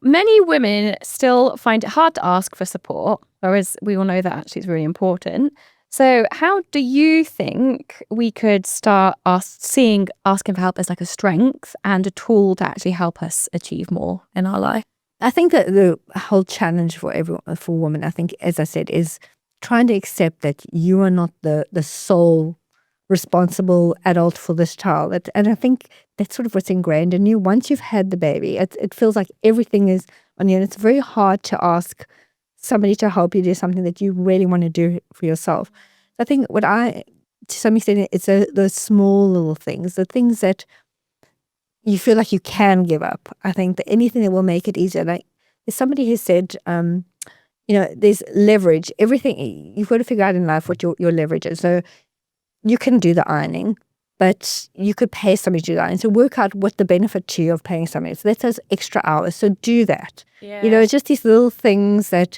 Many women still find it hard to ask for support, whereas we all know that actually it's really important. So how do you think we could start asking for help as like a strength and a tool to actually help us achieve more in our life? I think that the whole challenge for women, I think, as I said, is trying to accept that you are not the sole responsible adult for this child. And I think that's sort of what's ingrained in you. Once you've had the baby, it feels like everything is on you. And it's very hard to ask somebody to help you do something that you really want to do for yourself. I think to some extent, it's those small little things, the things that you feel like you can give up. I think that anything that will make it easier. Like there's somebody who said, there's leverage. Everything, you've got to figure out in life what your leverage is. So you can do the ironing, but you could pay somebody to do the ironing. So work out what the benefit to you of paying somebody. So that says extra hours. So do that. Yeah. It's just these little things that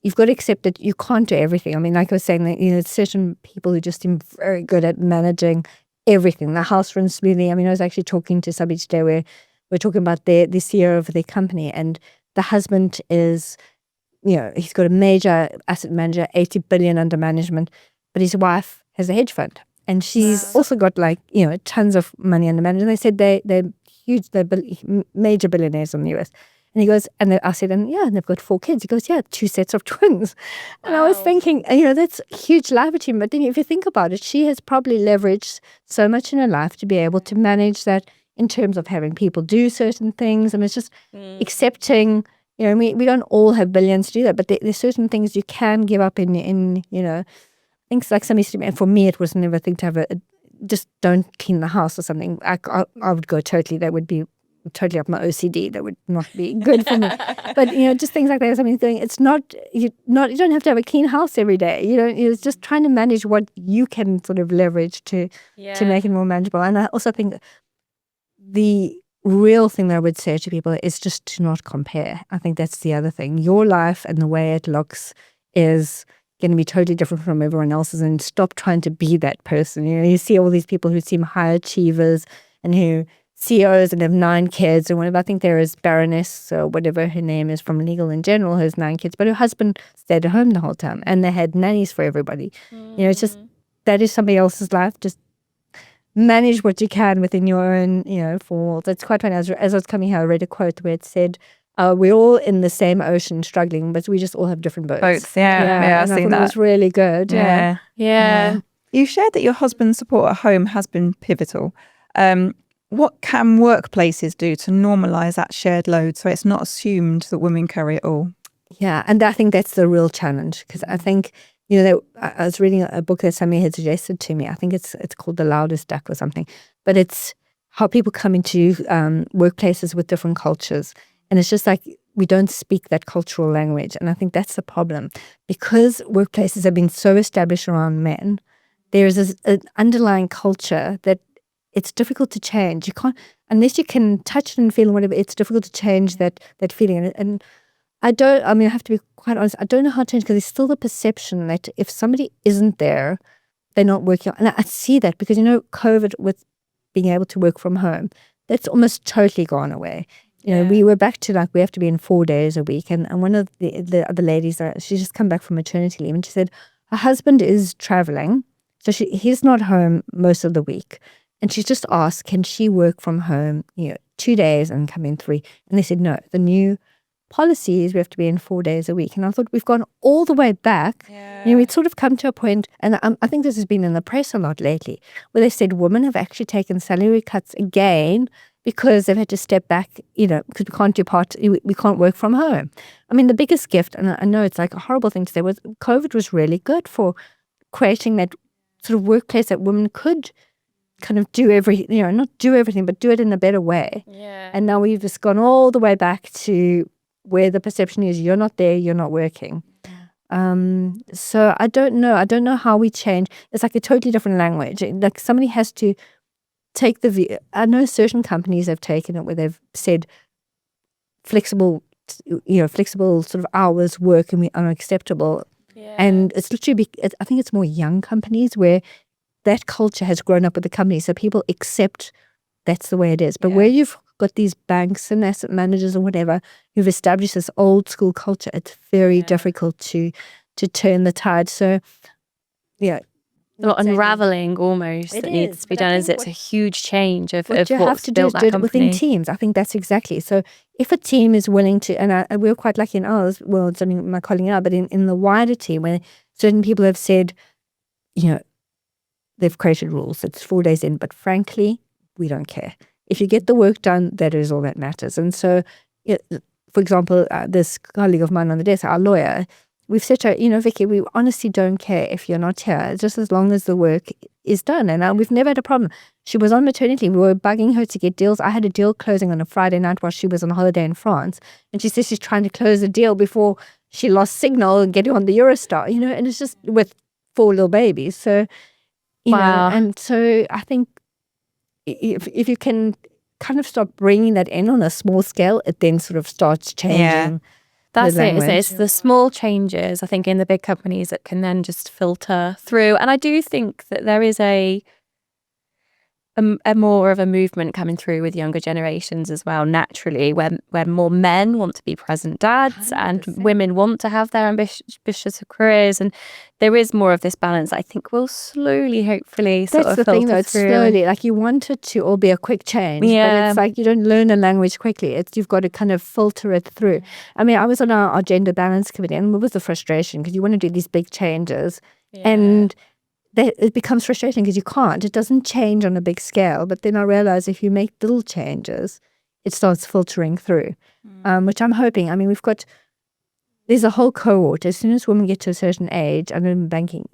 you've got to accept that you can't do everything. I mean, like I was saying, that, certain people who just seem very good at managing everything. The house runs smoothly. I mean, I was actually talking to somebody today where we're talking about the CEO of their company, and the husband is, he's got a major asset manager, 80 billion under management, but his wife has a hedge fund, and she's also got tons of money under management. They said they're huge, they're major billionaires in the US. And he goes, I said, and they've got 4 kids. He goes, 2 sets of twins. And I was thinking, that's huge life achievement. But then if you think about it, she has probably leveraged so much in her life to be able to manage that in terms of having people do certain things. I mean, it's just accepting, we don't all have billions to do that, but there's certain things you can give up in things like somebody said, and for me, it was never a thing to have just don't clean the house or something. I would go totally, that would be totally up my OCD. That would not be good for me. But just things like that. Something going. It's not you don't have to have a clean house every day. It's just trying to manage what you can sort of leverage to make it more manageable. And I also think the real thing that I would say to people is just to not compare. I think that's the other thing. Your life and the way it looks is going to be totally different from everyone else's, and stop trying to be that person. You see all these people who seem high achievers and who CEOs and have 9 kids or whatever. I think there is Baroness or whatever her name is from Legal in General, who has 9 kids, but her husband stayed at home the whole time, and they had nannies for everybody. It's just, that is somebody else's life. Just manage what you can within your own, 4 walls. It's quite funny. As I was coming here, I read a quote where it said, we're all in the same ocean struggling, but we just all have different boats. Boats, yeah, I've and I seen thought that. it was really good. Yeah. You shared that your husband's support at home has been pivotal. What can workplaces do to normalise that shared load so it's not assumed that women carry it all? Yeah, and I think that's the real challenge, because I think, I was reading a book that somebody had suggested to me. I think it's called The Loudest Duck or something, but it's how people come into workplaces with different cultures. And it's just like we don't speak that cultural language. And I think that's the problem. Because workplaces have been so established around men, there's an underlying culture that it's difficult to change. You can't, unless you can touch it and feel whatever, it's difficult to change that feeling. And I have to be quite honest, I don't know how to change, because there's still the perception that if somebody isn't there, they're not working. And I see that because, COVID with being able to work from home, that's almost totally gone away. We were back to we have to be in 4 days a week. And one of the other ladies, she's just come back from maternity leave, and she said her husband is traveling. So he's not home most of the week. And she's just asked, can she work from home, 2 days and come in 3? And they said, no, the new policy is we have to be in 4 days a week. And I thought, we've gone all the way back. We'd sort of come to a point, and I think this has been in the press a lot lately, where they said women have actually taken salary cuts again because they've had to step back, because we can't do we can't work from home. I mean, the biggest gift, and I know it's like a horrible thing to say, was COVID was really good for creating that sort of workplace that women could kind of do not do everything, but do it in a better way. And now we've just gone all the way back to where the perception is you're not there, you're not working. So I don't know how we change. It's like a totally different language. Like somebody has to take the view. I know certain companies have taken it where they've said flexible sort of hours work and we are acceptable. And it's literally, I think it's more young companies where that culture has grown up with the company, so people accept that's the way it is. But where you've got these banks and asset managers or whatever who've established this old school culture, it's very difficult to turn the tide. So unraveling almost that needs to be done, as it's a huge change of what's built that company. Within teams. I think that's exactly. So if a team is willing to, and we're quite lucky in ours, well, I mean, my colleague and I, but in the wider team, where certain people have said, they've created rules. It's 4 days in, but frankly, we don't care. If you get the work done, that is all that matters. And so, for example, this colleague of mine on the desk, our lawyer, we've said to her, Vicky, we honestly don't care if you're not here, just as long as the work is done. And we've never had a problem. She was on maternity. We were bugging her to get deals. I had a deal closing on a Friday night while she was on holiday in France. And she says she's trying to close a deal before she lost signal and get on the Eurostar, and it's just with 4 little babies. So, Wow. And so I think if you can kind of start bringing that in on a small scale, it then sort of starts changing. That's it, isn't it? It's the small changes, I think, in the big companies that can then just filter through. And I do think that there is a more of a movement coming through with younger generations as well, naturally, where more men want to be present dads 100%. And women want to have their ambitious careers. And there is more of this balance, I think, will slowly, hopefully, sort of filter through. That's the thing, though. It's slowly. Like, you want it to all be a quick change, but it's like you don't learn a language quickly. You've got to kind of filter it through. I mean, I was on our gender balance committee, and it was the frustration, because you want to do these big changes, and it becomes frustrating because you can't. It doesn't change on a big scale. But then I realize if you make little changes, it starts filtering through, which I'm hoping. I mean, there's a whole cohort. As soon as women get to a certain age, and in banking,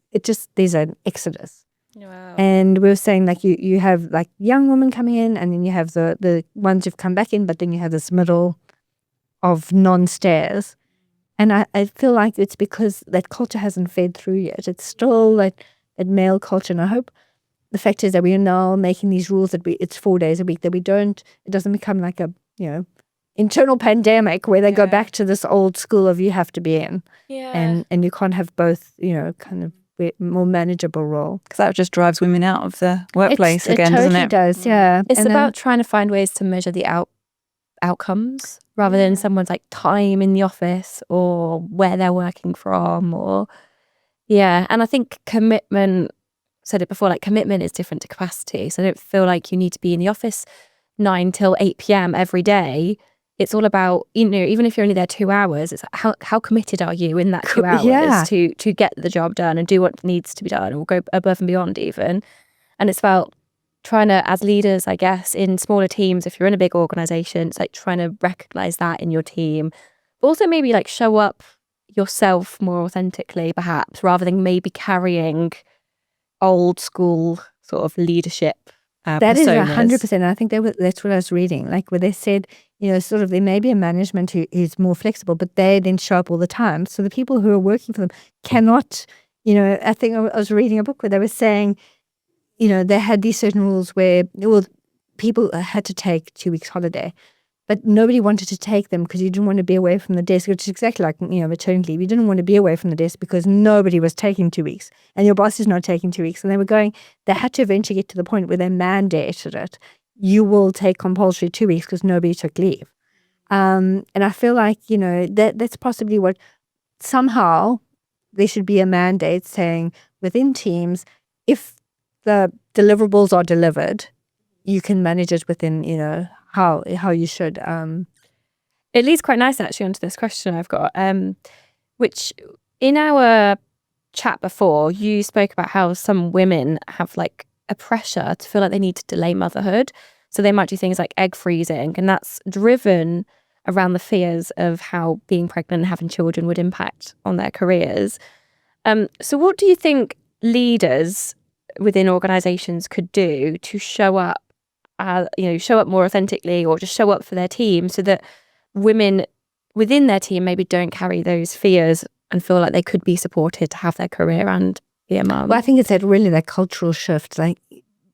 there's an exodus. Wow. And we were saying, like, you have like young women coming in, and then you have the ones who've come back in, but then you have this middle of non-stairs. And I feel like it's because that culture hasn't fed through yet. It's still like at male culture. And I hope the fact is that we are now making these rules that it's 4 days a week, that it doesn't become like a, internal pandemic where they go back to this old school of you have to be in. And you can't have both, kind of more manageable role. Because that just drives women out of the workplace again, it doesn't totally it? does, yeah. It's And about trying to find ways to measure the outcomes rather than someone's like time in the office or where they're working from, or and I think commitment, said it before, like commitment is different to capacity. So I don't feel like you need to be in the office 9 till 8 p.m. every day. It's all about, even if you're only there 2 hours, it's how committed are you in that 2 hours to get the job done and do what needs to be done, or go above and beyond even. And it's about trying to, as leaders, I guess, in smaller teams, if you're in a big organization, it's like trying to recognize that in your team, but also maybe like show up yourself more authentically, perhaps, rather than maybe carrying old school sort of leadership that is personas. 100%. I think that's what I was reading, like where they said, sort of there may be a management who is more flexible, but they then show up all the time. So the people who are working for them cannot, I think I was reading a book where they were saying, they had these certain rules where people had to take 2 weeks holiday, but nobody wanted to take them because you didn't want to be away from the desk, which is exactly like, maternity leave. You didn't want to be away from the desk because nobody was taking 2 weeks and your boss is not taking 2 weeks. And they had to eventually get to the point where they mandated it. You will take compulsory 2 weeks because nobody took leave. And I feel like, that's possibly what somehow there should be a mandate saying within teams, if the deliverables are delivered, you can manage it within, how you should. It leads quite nice actually onto this question I've got, which in our chat before, you spoke about how some women have like a pressure to feel like they need to delay motherhood. So they might do things like egg freezing, and that's driven around the fears of how being pregnant and having children would impact on their careers. So what do you think leaders within organizations could do to show up more authentically, or just show up for their team, so that women within their team maybe don't carry those fears and feel like they could be supported to have their career and be a mum? Well, I think it's that cultural shift. Like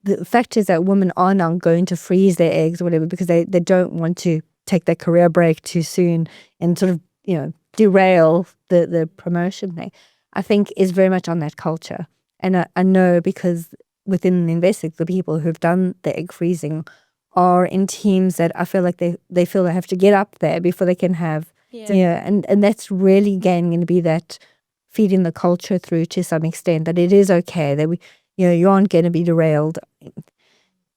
the fact is that women are now going to freeze their eggs or whatever because they don't want to take their career break too soon and sort of, derail the promotion thing. I think is very much on that culture. And I know because within the Investec, the people who've done the egg freezing are in teams that I feel like they feel they have to get up there before they can have, and that's really again going to be that feeding the culture through to some extent, that it is okay, that you aren't going to be derailed.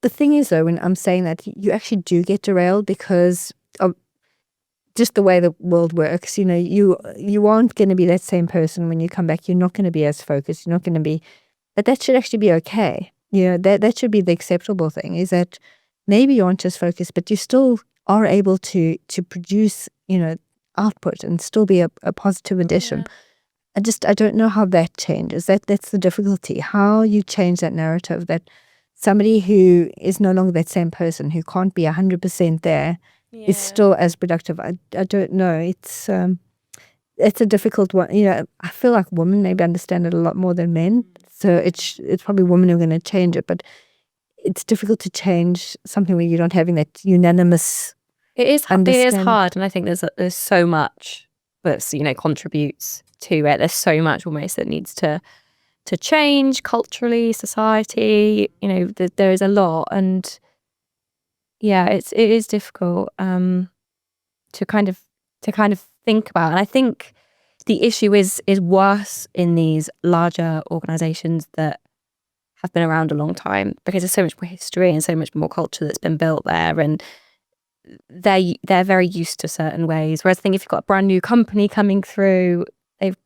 The thing is though, when I'm saying that, you actually do get derailed because of just the way the world works. You aren't going to be that same person when you come back. You're not going to be as focused. You're not going to be. But that should actually be okay. That should be the acceptable thing, is that maybe you aren't just focused, but you still are able to produce, output and still be a positive addition. I don't know how that changes. That's the difficulty. How you change that narrative, that somebody who is no longer that same person, who can't be 100% there, is still as productive. I don't know. It's a difficult one. I feel like women maybe understand it a lot more than men. So it's probably women who are going to change it, but it's difficult to change something when you're not having that unanimous. It is hard, and I think there's so much that contributes to it. There's so much almost that needs to change culturally, society. There is a lot, and it is difficult to kind of think about. And I think the issue is worse in these larger organizations that have been around a long time, because there's so much more history and so much more culture that's been built there, and they're very used to certain ways. Whereas I think if you've got a brand new company coming through, they've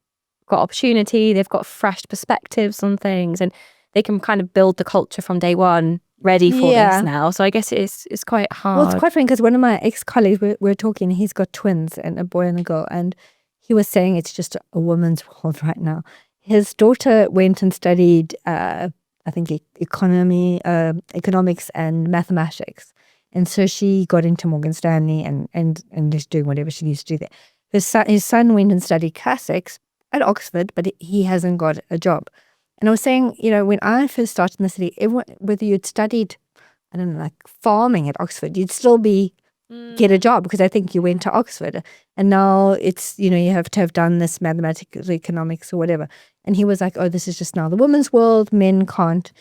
got opportunity, they've got fresh perspectives on things, and they can kind of build the culture from day one ready for this now. So I guess it's quite hard. Well, it's quite funny because one of my ex-colleagues, we're talking, he's got twins, and a boy and a girl, and he was saying it's just a woman's world right now. His daughter went and studied, I think, economics and mathematics. And so she got into Morgan Stanley and just doing whatever she needs to do there. His son went and studied classics at Oxford, but he hasn't got a job. And I was saying, when I first started in the city, whether you'd studied, I don't know, like farming at Oxford, you'd still be get a job because I think you went to Oxford, and now it's, you have to have done this mathematics, economics or whatever. And he was like, oh, this is just now the women's world. Men can't,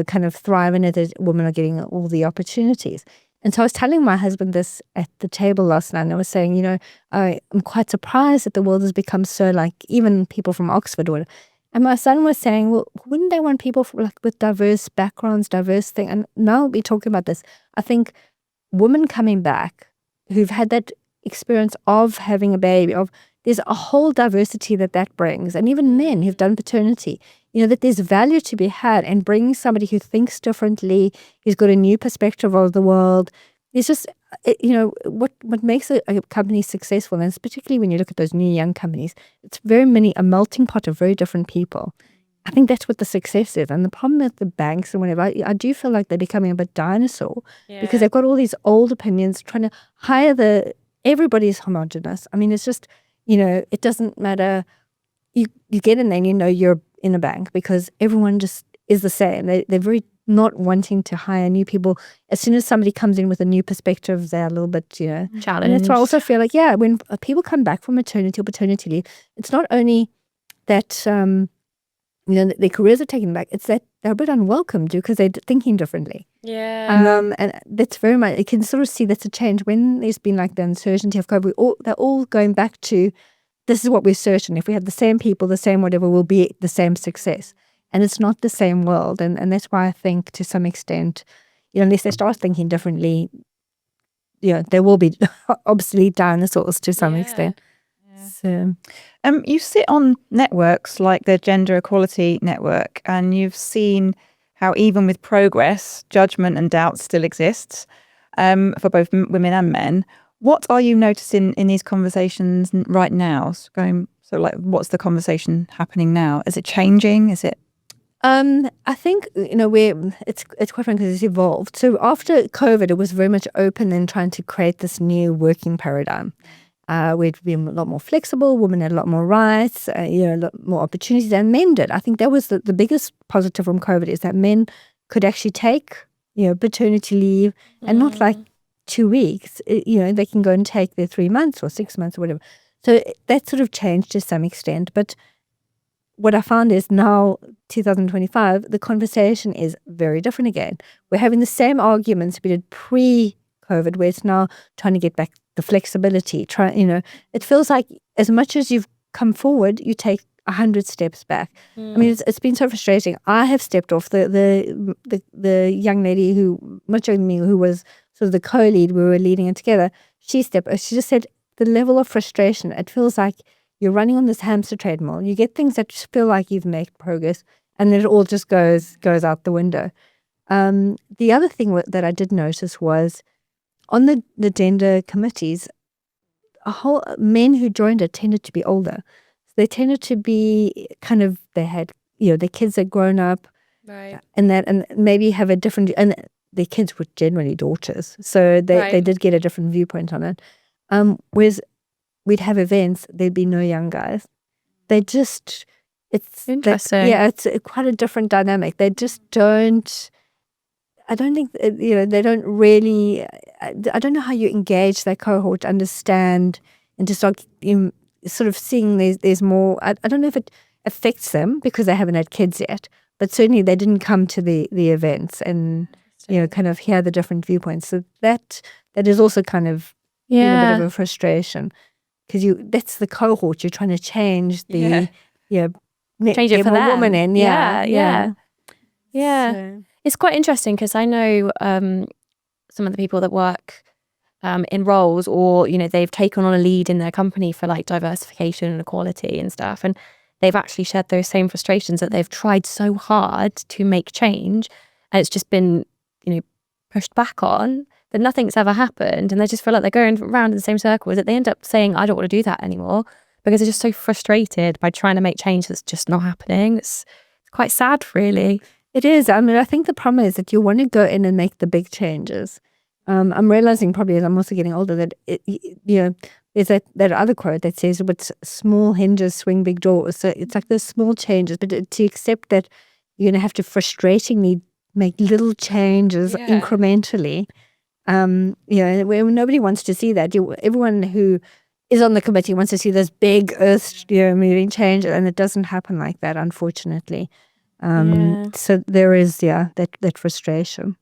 kind of thrive in it. Women are getting all the opportunities. And so I was telling my husband this at the table last night, and I was saying, I'm quite surprised that the world has become so like, even people from Oxford or. And my son was saying, well, wouldn't they want people with diverse backgrounds, diverse thing? And now we'll be talking about this. I think women coming back who've had that experience of having a baby, there's a whole diversity that brings. And even men who've done paternity, that there's value to be had, and bringing somebody who thinks differently, who's got a new perspective of the world. It's just, what makes a company successful, and it's particularly when you look at those new young companies, it's a melting pot of very different people. I think that's what the success is. And the problem with the banks and whatever, I do feel like they're becoming a bit dinosaur because they've got all these old opinions trying to hire everybody's homogenous. I mean, it's just, it doesn't matter. You get in there and you're in a bank because everyone just is the same. They're very not wanting to hire new people. As soon as somebody comes in with a new perspective, they're a little bit, challenged. And that's why I also feel like, when people come back from maternity or paternity leave, it's not only that, their careers are taken back, it's that they're a bit unwelcome because they're thinking differently. Yeah. And that's very much, you can sort of see that's a change when there's been like the uncertainty of COVID. They're all going back to, this is what we're certain. If we have the same people, the same whatever, we'll be the same success. And it's not the same world. And that's why I think to some extent, unless they start thinking differently, there will be obsolete dinosaurs to some extent. So, you sit on networks like the Gender Equality Network, and you've seen how even with progress, judgment and doubt still exists for both women and men. What are you noticing in these conversations right now? What's the conversation happening now? Is it changing? Is it? I think, it's quite funny because it's evolved. So after COVID, it was very much open and trying to create this new working paradigm. We'd be a lot more flexible. Women had a lot more rights, a lot more opportunities than men did. I think that was the biggest positive from COVID, is that men could actually take, paternity leave and not like 2 weeks. They can go and take their 3 months or 6 months or whatever. So that sort of changed to some extent. But what I found is now, 2025, the conversation is very different again. We're having the same arguments we did pre-COVID, where it's now trying to get back the flexibility. It feels like as much as you've come forward, you take 100 steps back. I mean, it's been so frustrating. I have stepped off. The young lady who, much younger than me, who was sort of the co-lead, we were leading it together, she just said the level of frustration, it feels like you're running on this hamster treadmill. You get things that just feel like you've made progress, and then it all just goes out the window. The other thing that I did notice was on the gender committees, men who joined it tended to be older. So they tended to be they had, their kids had grown up, right, and maybe have a different, and their kids were generally daughters, so they did get a different viewpoint on it. Whereas we'd have events, there'd be no young guys. It's interesting. It's quite a different dynamic. They just don't. I don't think they don't really. I don't know how you engage that cohort to understand and to start sort of seeing there's more. I don't know if it affects them because they haven't had kids yet, but certainly they didn't come to the events and kind of hear the different viewpoints. So that is also kind of been a bit of a frustration. Because that's the cohort you're trying to change change it get for more them. women in. Yeah. So, It's quite interesting because I know some of the people that work in roles, or they've taken on a lead in their company for like diversification and equality and stuff, and they've actually shared those same frustrations that they've tried so hard to make change, and it's just been pushed back on. That nothing's ever happened, and they just feel like they're going around in the same circles, that they end up saying, I don't want to do that anymore, because they're just so frustrated by trying to make change that's just not happening. It's quite sad, really. it is. I mean, I think the problem is that you want to go in and make the big changes. I'm realizing probably as I'm also getting older that there's that other quote that says, with small hinges swing big doors. So it's like those small changes, but to accept that you're going to have to frustratingly make little changes incrementally. Where nobody wants to see that. Everyone who is on the committee wants to see this big earth, moving change, and it doesn't happen like that, unfortunately. So there is, that frustration.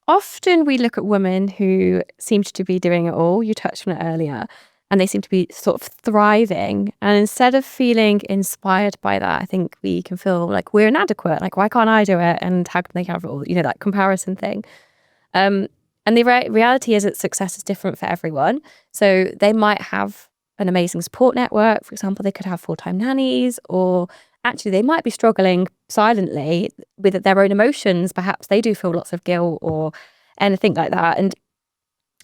Often we look at women who seem to be doing it all. You touched on it earlier, and they seem to be sort of thriving. And instead of feeling inspired by that, I think we can feel like we're inadequate. Like, why can't I do it? And how can they have it all? That comparison thing. And the reality is that success is different for everyone. So they might have an amazing support network. For example, they could have full-time nannies, or actually they might be struggling silently with their own emotions. Perhaps they do feel lots of guilt or anything like that. And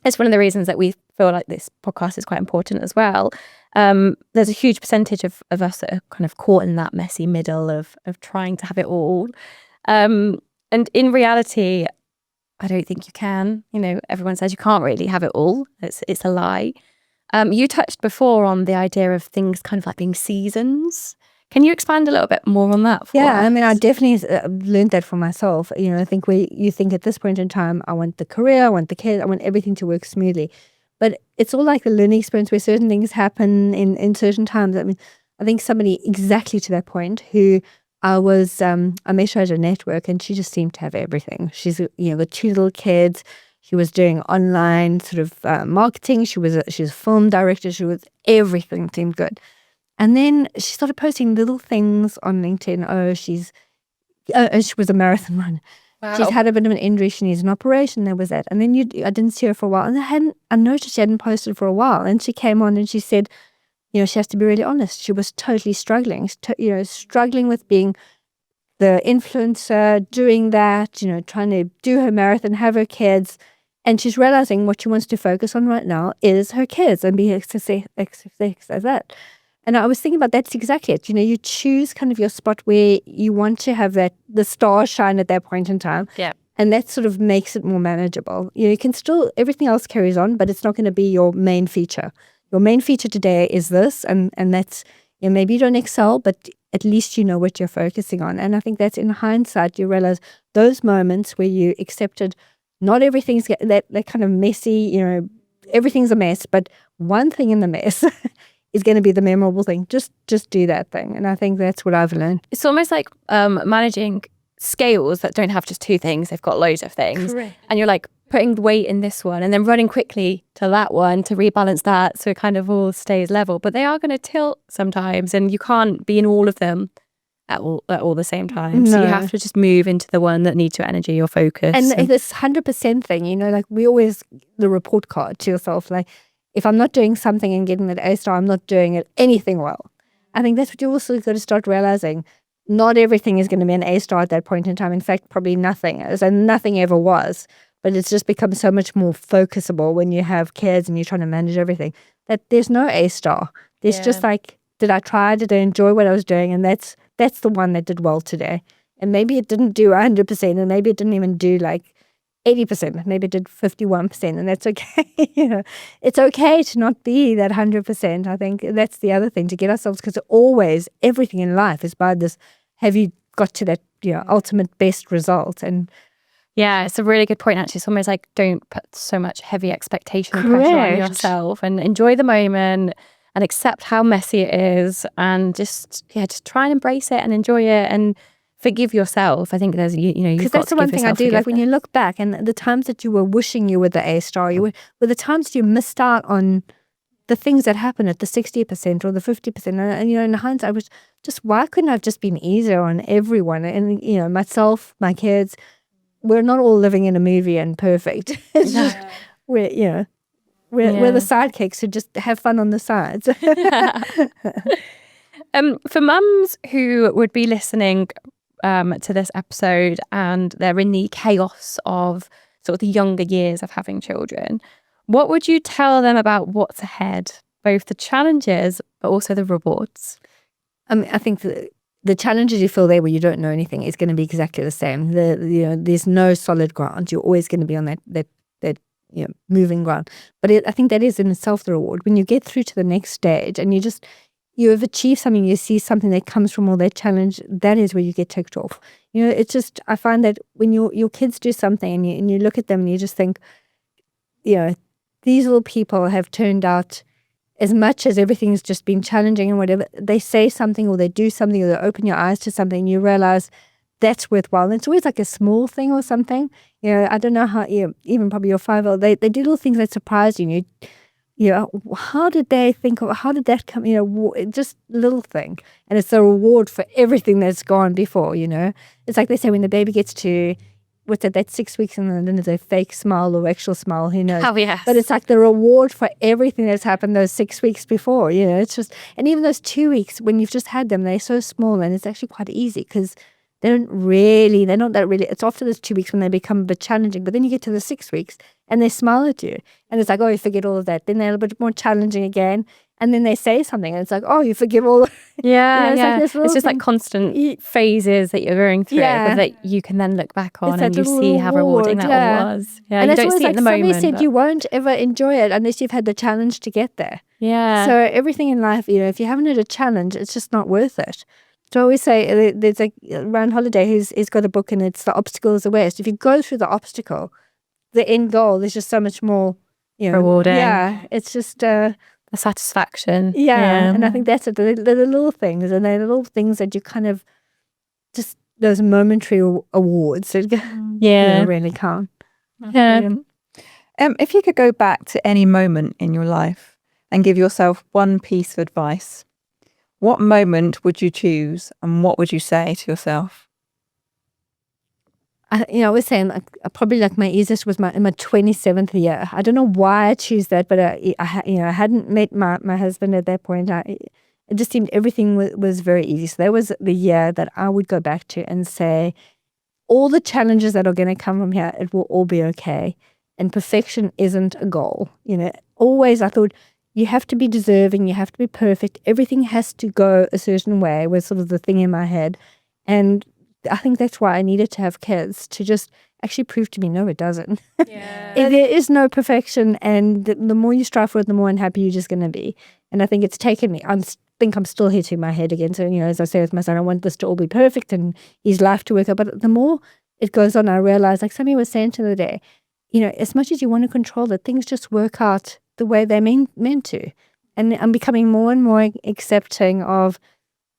it's one of the reasons that we feel like this podcast is quite important as well. There's a huge percentage of us that are kind of caught in that messy middle of trying to have it all. And in reality, I don't think you can. Everyone says you can't really have it all. It's a lie. You touched before on the idea of things kind of like being seasons. Can you expand a little bit more on that? I mean, I definitely learned that for myself. I think you think at this point in time, I want the career, I want the kids, I want everything to work smoothly. But it's all like a learning experience where certain things happen in certain times. I mean, I think somebody exactly to that point who I met her at a network, and she just seemed to have everything. She's got 2 little kids. She was doing online sort of marketing. She was a film director. Everything seemed good. And then she started posting little things on LinkedIn. She was a marathon runner. Wow. She's had a bit of an injury. She needs an operation. There was that. And then I didn't see her for a while. And I noticed she hadn't posted for a while. And she came on and she said, she has to be really honest. She was totally struggling, struggling with being the influencer, doing that, trying to do her marathon, have her kids. And she's realizing what she wants to focus on right now is her kids and be success as that. And I was thinking about that's exactly it. You choose kind of your spot where you want to have the stars shine at that point in time. Yeah. And that sort of makes it more manageable. You can still, everything else carries on, but it's not going to be your main feature. Your main feature today is this, and that's, maybe you don't excel, but at least you know what you're focusing on. And I think that's in hindsight, you realize those moments where you accepted not everything's that kind of messy, everything's a mess, but one thing in the mess is going to be the memorable thing. Just do that thing. And I think that's what I've learned. It's almost like managing scales that don't have just 2 things. They've got loads of things. Correct. And you're like putting weight in this one and then running quickly to that one to rebalance that so it kind of all stays level. But they are going to tilt sometimes, and you can't be in all of them at all the same time. No. So you have to just move into the one that needs your energy, your focus. And this 100% thing, like we always, the report card to yourself, like, if I'm not doing something and getting that A star, I'm not doing anything well. I think that's what you also got to start realizing. Not everything is going to be an A star at that point in time. In fact, probably nothing is, and nothing ever was. But it's just become so much more focusable when you have kids and you're trying to manage everything, that there's no A star. There's just like, did I try? Did I enjoy what I was doing? And that's the one that did well today. And maybe it didn't do 100%, and maybe it didn't even do like 80%, maybe it did 51%, and that's okay. It's okay to not be that 100%. I think that's the other thing, to get ourselves, because always everything in life is by this, have you got to that ultimate best result? And yeah, it's a really good point, actually. It's almost like, don't put so much heavy expectation and pressure on yourself, and enjoy the moment and accept how messy it is, and just try and embrace it and enjoy it and forgive yourself. I think there's, because that's the one thing I do. Like when you look back, and the times that you were wishing you were the A star, were the times you missed out on the things that happened at the 60% or the 50%. And in hindsight, I was just, why couldn't I have just been easier on everyone? And myself, my kids, we're not all living in a movie and perfect. It's just we're the sidekicks who just have fun on the sides. For mums who would be listening to this episode and they're in the chaos of sort of the younger years of having children, what would you tell them about what's ahead, both the challenges but also the rewards? I think the challenges you feel there where you don't know anything is going to be exactly the same. There's no solid ground. You're always going to be on that moving ground. But I think that is in itself the reward. When you get through to the next stage and you just you have achieved something, you see something that comes from all that challenge, that is where you get ticked off. You know, it's just, I find that when your kids do something and you look at them and you just think, you know, these little people have turned out, as much as everything's just been challenging and whatever, they say something or they do something or they open your eyes to something, you realize that's worthwhile. And it's always like a small thing or something. You know, I don't know how, even probably your 5-year-old, they do little things that surprise you. You know, how did they think of, how did that come, you know, just little thing. And it's a reward for everything that's gone before, you know. It's like they say when the baby gets to, what's it, that's 6 weeks and then there's a fake smile or actual smile, who knows. Oh, yes. But it's like the reward for everything that's happened those 6 weeks before, you know. It's just, and even those 2 weeks when you've just had them, they're so small and it's actually quite easy because they're not that really, it's after those 2 weeks when they become a bit challenging, but then you get to the 6 weeks and they smile at you and it's like, oh, you forget all of that. Then they're a bit more challenging again and then they say something and it's like, oh, you forgive all. Yeah, you know, yeah. It's It's just like constant phases that you're going through, but that you can then look back on and you see how rewarding that all was. Yeah, and you don't see it in the moment. Somebody said you won't ever enjoy it unless you've had the challenge to get there. Yeah. So everything in life, you know, if you haven't had a challenge, it's just not worth it. So I always say, there's like around holiday, he's got a book and it's The Obstacle is the Worst. If you go through the obstacle, the end goal is just so much more, you know, rewarding. Yeah, it's just the satisfaction. Yeah, and I think that's it. The little things, and they're little things that you kind of just those momentary awards that really count. Yeah. If you could go back to any moment in your life and give yourself one piece of advice, what moment would you choose and what would you say to yourself? I was saying probably like my easiest was in my 27th year. I don't know why I choose that, but I hadn't met my husband at that point. It just seemed everything was very easy. So that was the year that I would go back to and say, all the challenges that are going to come from here, it will all be okay. And perfection isn't a goal. You know, always I thought, you have to be deserving, you have to be perfect, everything has to go a certain way was sort of the thing in my head. And I think that's why I needed to have kids, to just actually prove to me, no, it doesn't. Yeah. There is no perfection, and the more you strive for it, the more unhappy you're just going to be. And I think it's taken me, I think I'm still hitting my head again. So, you know, as I say with my son, I want this to all be perfect and his life to work out. But the more it goes on, I realize, like somebody was saying to the other day, you know, as much as you want to control it, things just work out the way they're meant to. And I'm becoming more and more accepting of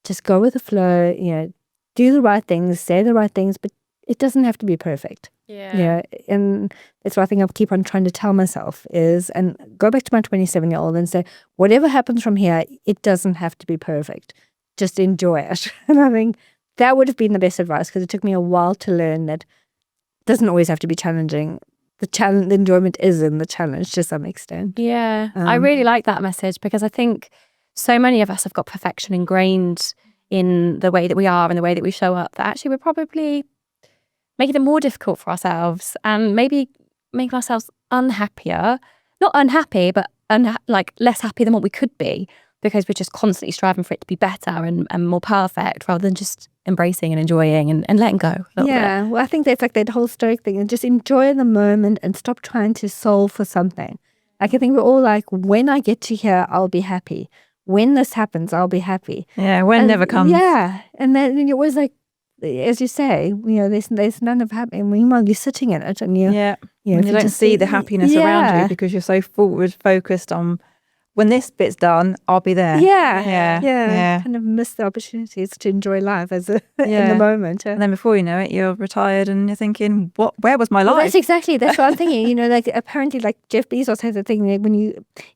just go with the flow, you know, do the right things, say the right things, but it doesn't have to be perfect. Yeah. You know, and that's what I think I keep on trying to tell myself is, and go back to my 27-year-old and say, whatever happens from here, it doesn't have to be perfect. Just enjoy it. And I think that would have been the best advice, because it took me a while to learn that it doesn't always have to be challenging. The enjoyment is in the challenge to some extent. Yeah. I really like that message, because I think so many of us have got perfection ingrained in the way that we are and the way that we show up, that actually we're probably making it more difficult for ourselves and maybe making ourselves unhappier. Not unhappy, but like less happy than what we could be, because we're just constantly striving for it to be better and more perfect, rather than just embracing and enjoying and letting go a little bit. Well, I think that's like that whole stoic thing, and just enjoy the moment and stop trying to solve for something. Like I think we're all like, when I get to here, I'll be happy. When this happens, I'll be happy. Yeah, when never comes. Yeah, and then you're always like, as you say, you know, there's none of happy. Meanwhile, you're sitting in it, and you don't see the happiness around you because you're so forward focused on, when this bit's done, I'll be there. Yeah. Kind of miss the opportunities to enjoy life in the moment. And then before you know it, you're retired and you're thinking, where was my life? Well, that's what I'm thinking. You know, like apparently, like Jeff Bezos has a thing that when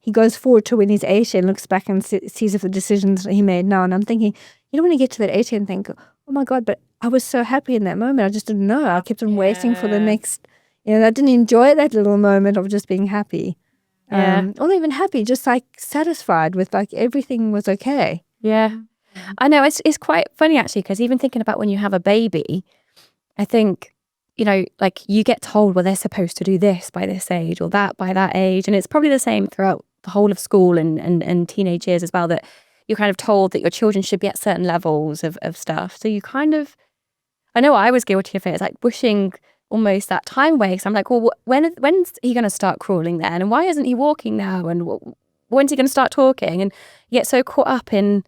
he goes forward to when he's 80 and looks back and sees if the decisions he made now. And I'm thinking, you don't want to get to that 80 and think, oh my God, but I was so happy in that moment. I just didn't know. I kept on waiting for the next, I didn't enjoy that little moment of just being happy. Or not even happy, just like satisfied with like everything was okay. Yeah. I know, it's quite funny actually, because even thinking about when you have a baby, I think, you know, like you get told, well, they're supposed to do this by this age or that by that age. And it's probably the same throughout the whole of school and teenage years as well, that you're kind of told that your children should be at certain levels of stuff. So you kind of, I know I was guilty of it. It's like wishing almost that time away. So I'm like, well, when's he going to start crawling then? And why isn't he walking now? And when's he going to start talking? And you get so caught up in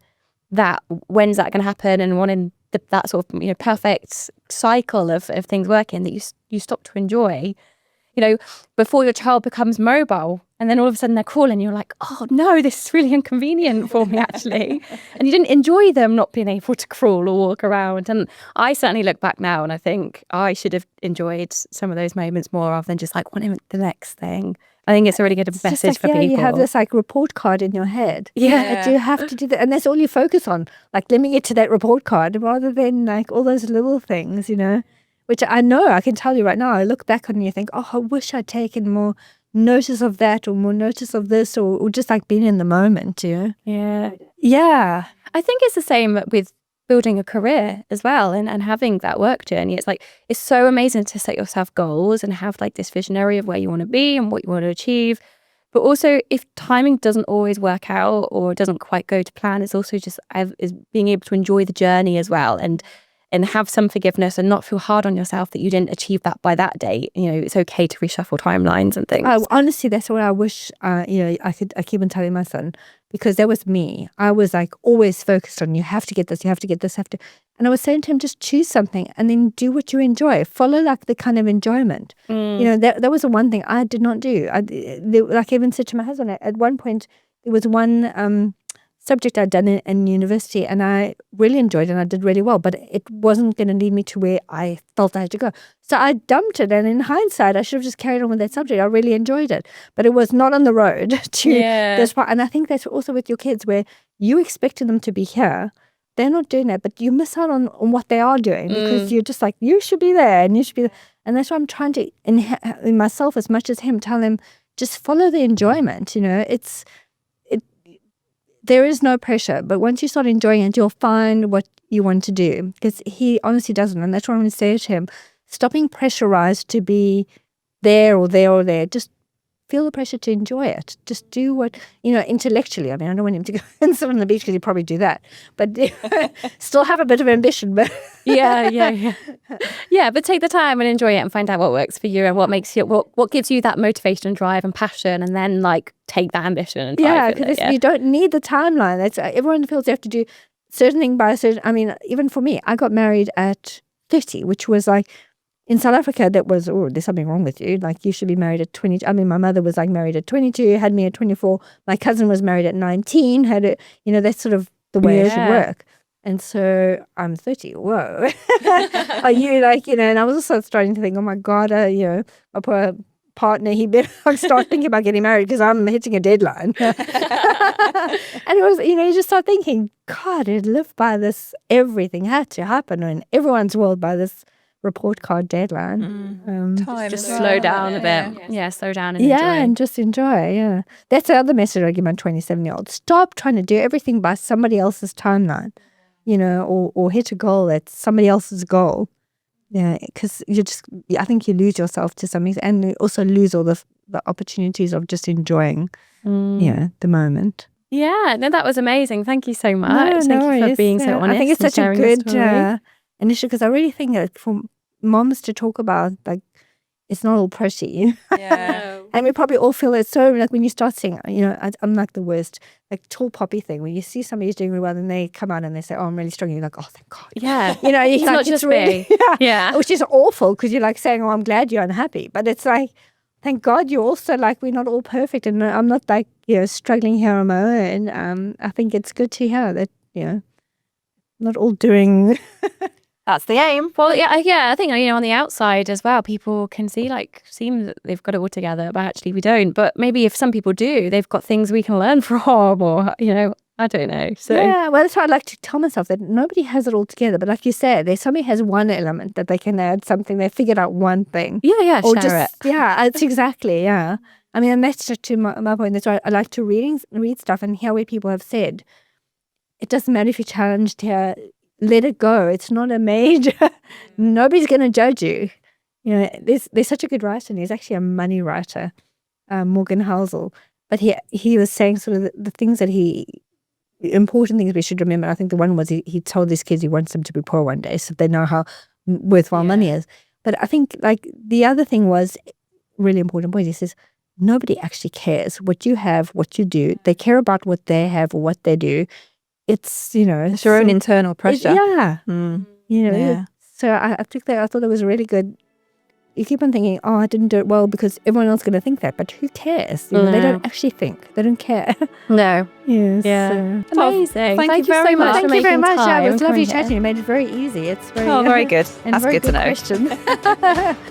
that, when's that going to happen, and wanting that sort of, you know, perfect cycle of things working, that you stop to enjoy, you know, before your child becomes mobile. And then all of a sudden they're crawling, you're like, oh no, this is really inconvenient for me actually. And you didn't enjoy them not being able to crawl or walk around. And I certainly look back now and I think I should have enjoyed some of those moments more rather than just like wanting the next thing. I think it's a really good message for people. You have this like report card in your head. Yeah. Do you have to do that? And that's all you focus on. Like, let me get to that report card rather than like all those little things, you know, which I know, I can tell you right now, I look back on you and think, oh, I wish I'd taken more notice of that or more notice of this or just like being in the moment, you know? Yeah. Yeah. I think it's the same with building a career as well, and having that work journey. It's like, it's so amazing to set yourself goals and have like this visionary of where you want to be and what you want to achieve. But also, if timing doesn't always work out or doesn't quite go to plan, it's also just is being able to enjoy the journey as well, and have some forgiveness and not feel hard on yourself that you didn't achieve that by that date. You know, it's okay to reshuffle timelines and things. Honestly, that's what I wish, you know, I keep on telling my son, because that was me. I was like always focused on, you have to get this, you have to get this, have to. And I was saying to him, just choose something and then do what you enjoy. Follow like the kind of enjoyment. You know, that was the one thing I did not do. Like I even said to my husband, at one point, there was one subject I'd done in university and I really enjoyed it and I did really well, but it wasn't going to lead me to where I felt I had to go. So I dumped it, and in hindsight, I should have just carried on with that subject. I really enjoyed it, but it was not on the road to this part. And I think that's also with your kids, where you expected them to be here. They're not doing that, but you miss out on what they are doing because you're just like, you should be there and you should be there. And that's why I'm trying to, in myself as much as him, tell him, just follow the enjoyment, you know. There is no pressure, but once you start enjoying it, you'll find what you want to do, because he honestly doesn't. And that's what I'm going to say to him. Stop being pressurized to be there or there or there. Just feel the pressure to enjoy it. Just do what, you know, intellectually. I mean, I don't want him to go and sit on the beach because he'd probably do that. But still have a bit of ambition. But Yeah, but take the time and enjoy it and find out what works for you and what makes you, what gives you that motivation and drive and passion, and then like take that ambition and drive because you don't need the timeline. That's everyone feels they have to do certain thing by a certain. I mean, even for me, I got married at 30, which was like, in South Africa, that was, oh, there's something wrong with you. Like, you should be married at 20. I mean, my mother was like married at 22, had me at 24. My cousin was married at 19, had it, you know, that's sort of the way it should work. And so I'm 30. Whoa. Are you like, you know, and I was also starting to think, oh my God, you know, my poor partner, he better start thinking about getting married because I'm hitting a deadline. And it was, you know, you just start thinking, God, it lived by this, everything had to happen in everyone's world by this report card deadline. Time just as slow well. down a bit. Yeah, slow down and enjoy. And just enjoy. Yeah, that's the other message I give my 27-year-old. Stop trying to do everything by somebody else's timeline, you know, or hit a goal that's somebody else's goal. Yeah, because I think you lose yourself to something, and you also lose all the opportunities of just enjoying, you know, the moment. Yeah, no, that was amazing. Thank you so much. No Thank you for being so honest. I think it's and such a sharing your good story. initiative, because I really think that for moms to talk about, like, it's not all pretty. Yeah. And we probably all feel it. So like when you start seeing, you know, I'm like the worst, like tall poppy thing. When you see somebody who's doing really well and they come out and they say, oh, I'm really strong. You're like, oh, thank God. Yeah. You know, It's like, not just really, me. Yeah. Which is awful, because you're like saying, oh, I'm glad you're unhappy. But it's like, thank God you're also like, we're not all perfect. And I'm not like, you know, struggling here on my own. I think it's good to hear that, you know, not all doing... That's the aim. Well, yeah, I think, you know, on the outside as well, people can seem that they've got it all together, but actually we don't. But maybe if some people do, they've got things we can learn from, or, you know, I don't know. So yeah, well, that's why I like to tell myself that nobody has it all together. But like you said, there's somebody has one element that they can add something. They figured out one thing. yeah, Or share it. Yeah, it's exactly, yeah. I mean, and that's just to my point. That's why I like to read stuff and hear what people have said. It doesn't matter if you're challenged here. Let it go. It's not a major. Nobody's going to judge you. You know, there's such a good writer, and he's actually a money writer, Morgan Housel. But he was saying sort of the things that important things we should remember. I think the one was he told his kids he wants them to be poor one day, so they know how worthwhile money is. But I think like the other thing was really important point. He says, nobody actually cares what you have, what you do. They care about what they have or what they do. It's, It's your own internal pressure. Yeah. Mm. Yeah. So I think that I thought it was really good. You keep on thinking, oh, I didn't do it well because everyone else is going to think that. But who cares? They don't actually think. They don't care. No. Yes. Yeah. Well, Amazing. thank you very so much. much. for Thank you very making much. Yeah, time it was and lovely coming chatting. here. You made it very easy. It's very, Oh, very good. and That's very good to know. Question.